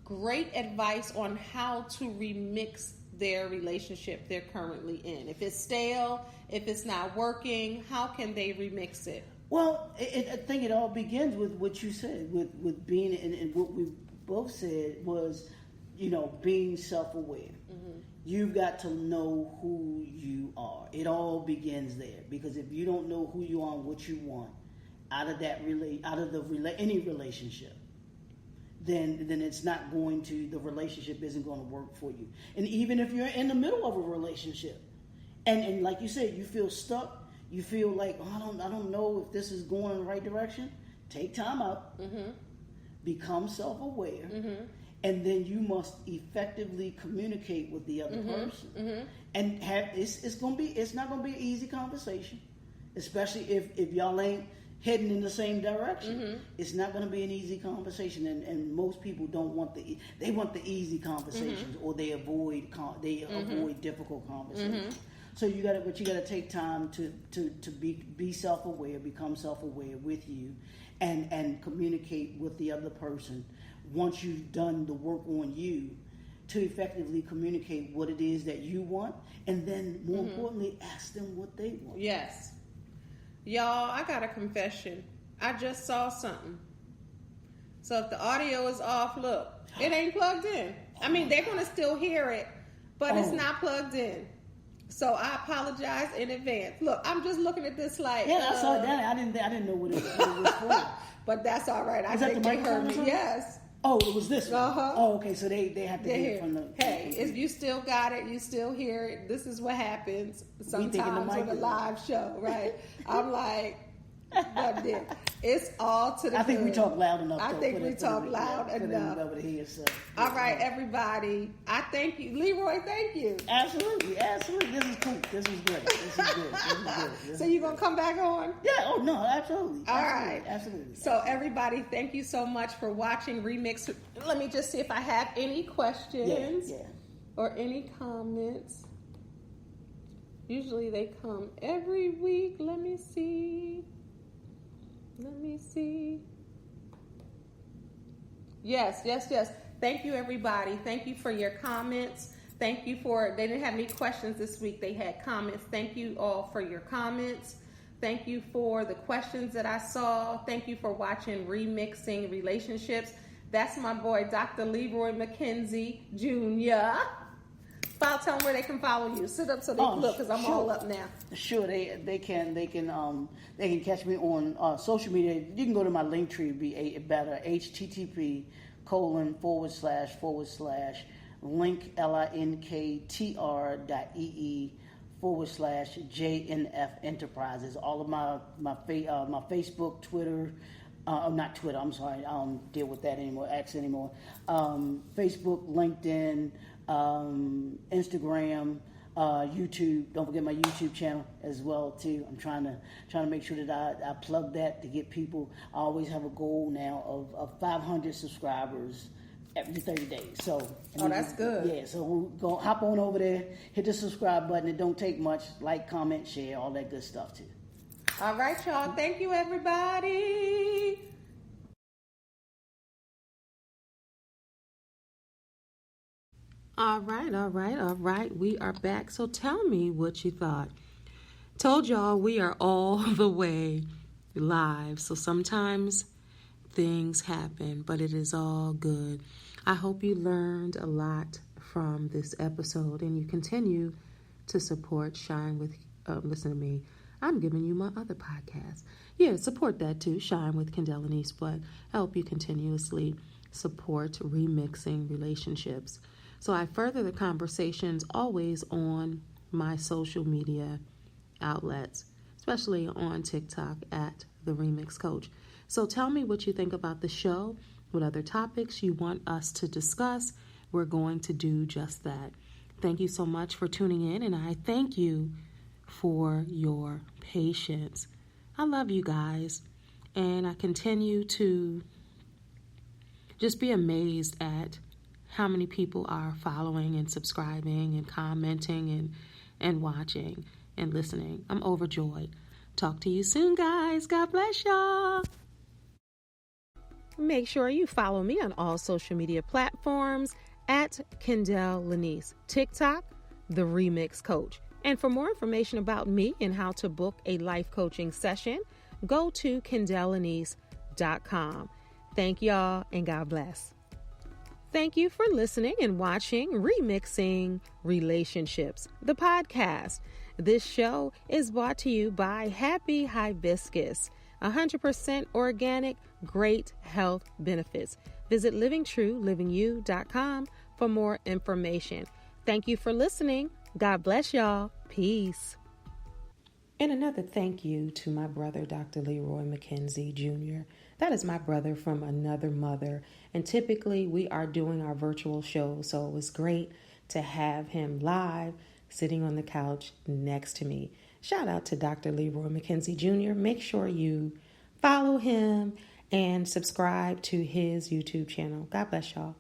great advice on how to remix their relationship they're currently in. If it's stale, if it's not working, how can they remix it? Well, I think it all begins with what you said, with being, and what we both said was, being self-aware. Mm-hmm. You've got to know who you are. It all begins there, because if you don't know who you are and what you want out of any relationship, then it's not going to, the relationship isn't going to work for you. And even if you're in the middle of a relationship, and like you said, you feel stuck, you feel like, I don't know if this is going in the right direction, take time out, become self-aware, and then you must effectively communicate with the other person. And it's not gonna be an easy conversation, especially if y'all ain't heading in the same direction. It's not going to be an easy conversation, and most people don't want they want the easy conversations, or they avoid difficult conversations. So you got to take time to be self-aware, become self-aware with you, and communicate with the other person once you've done the work on you, to effectively communicate what it is that you want, and then more importantly, ask them what they want. Yes. Y'all, I got a confession. I just saw something. So if the audio is off, look, it ain't plugged in. I mean, they're going to still hear it, but it's not plugged in. So I apologize in advance. Look, I'm just looking at this like... Yeah, I saw that. I didn't know what it was for. But that's all right. I think they heard me. Yes. Oh, it was this one. Uh-huh. Oh, okay. So they have to hear it from the. Hey, if you still got it, you still hear it. This is what happens sometimes with a live show, right? I'm like, what did? It's all to the. I think we talk loud enough. I think we talk loud enough. Over here, so. All right, everybody. I thank you, Leroy. Thank you. Absolutely. This is cool. This is good. This is good. So you gonna come back on? Yeah. Oh no. Absolutely. All right. Absolutely. So everybody, thank you so much for watching Remix. Let me just see if I have any questions or any comments. Usually they come every week. Let me see. Yes. Thank you, everybody. Thank you for your comments. They didn't have any questions this week. They had comments. Thank you all for your comments. Thank you for the questions that I saw. Thank you for watching Remixing Relationships. That's my boy, Dr. Leroy McKenzie Jr. Tell them where they can follow you. Sit up so they can look, because I'm all up now. Sure, they can catch me on social media. You can go to my link tree. Be better http://linktr.ee/JNF Enterprises. All of my Facebook, Twitter. Not Twitter. I'm sorry. I don't deal with that anymore. X anymore. Facebook, LinkedIn. Instagram, YouTube. Don't forget my YouTube channel as well too. I'm trying to make sure that I plug that to get people. I always have a goal now of 500 subscribers every 30 days. So that's good. Yeah. So we'll go hop on over there, hit the subscribe button. It don't take much. Like, comment, share, all that good stuff too. All right, y'all. Thank you, everybody. All right. We are back. So tell me what you thought. Told y'all we are all the way live. So sometimes things happen, but it is all good. I hope you learned a lot from this episode and you continue to support Shine with, listen to me. I'm giving you my other podcast. Yeah, support that too, Shine with Kendall and East, but I hope you continuously support Remixing Relationships. So I further the conversations always on my social media outlets, especially on TikTok at The Remix Coach. So tell me what you think about the show, what other topics you want us to discuss. We're going to do just that. Thank you so much for tuning in, and I thank you for your patience. I love you guys, and I continue to just be amazed at how many people are following and subscribing and commenting and watching and listening. I'm overjoyed. Talk to you soon, guys. God bless y'all. Make sure you follow me on all social media platforms at Kendall Lanice, TikTok, The Remix Coach. And for more information about me and how to book a life coaching session, go to KendallLanice.com. Thank y'all and God bless. Thank you for listening and watching Remixing Relationships, the podcast. This show is brought to you by Happy Hibiscus, 100% organic, great health benefits. Visit livingtruelivingyou.com for more information. Thank you for listening. God bless y'all. Peace. And another thank you to my brother, Dr. Leroy McKenzie Jr. That is my brother from another mother. And typically we are doing our virtual show. So it was great to have him live sitting on the couch next to me. Shout out to Dr. Leroy McKenzie Jr. Make sure you follow him and subscribe to his YouTube channel. God bless y'all.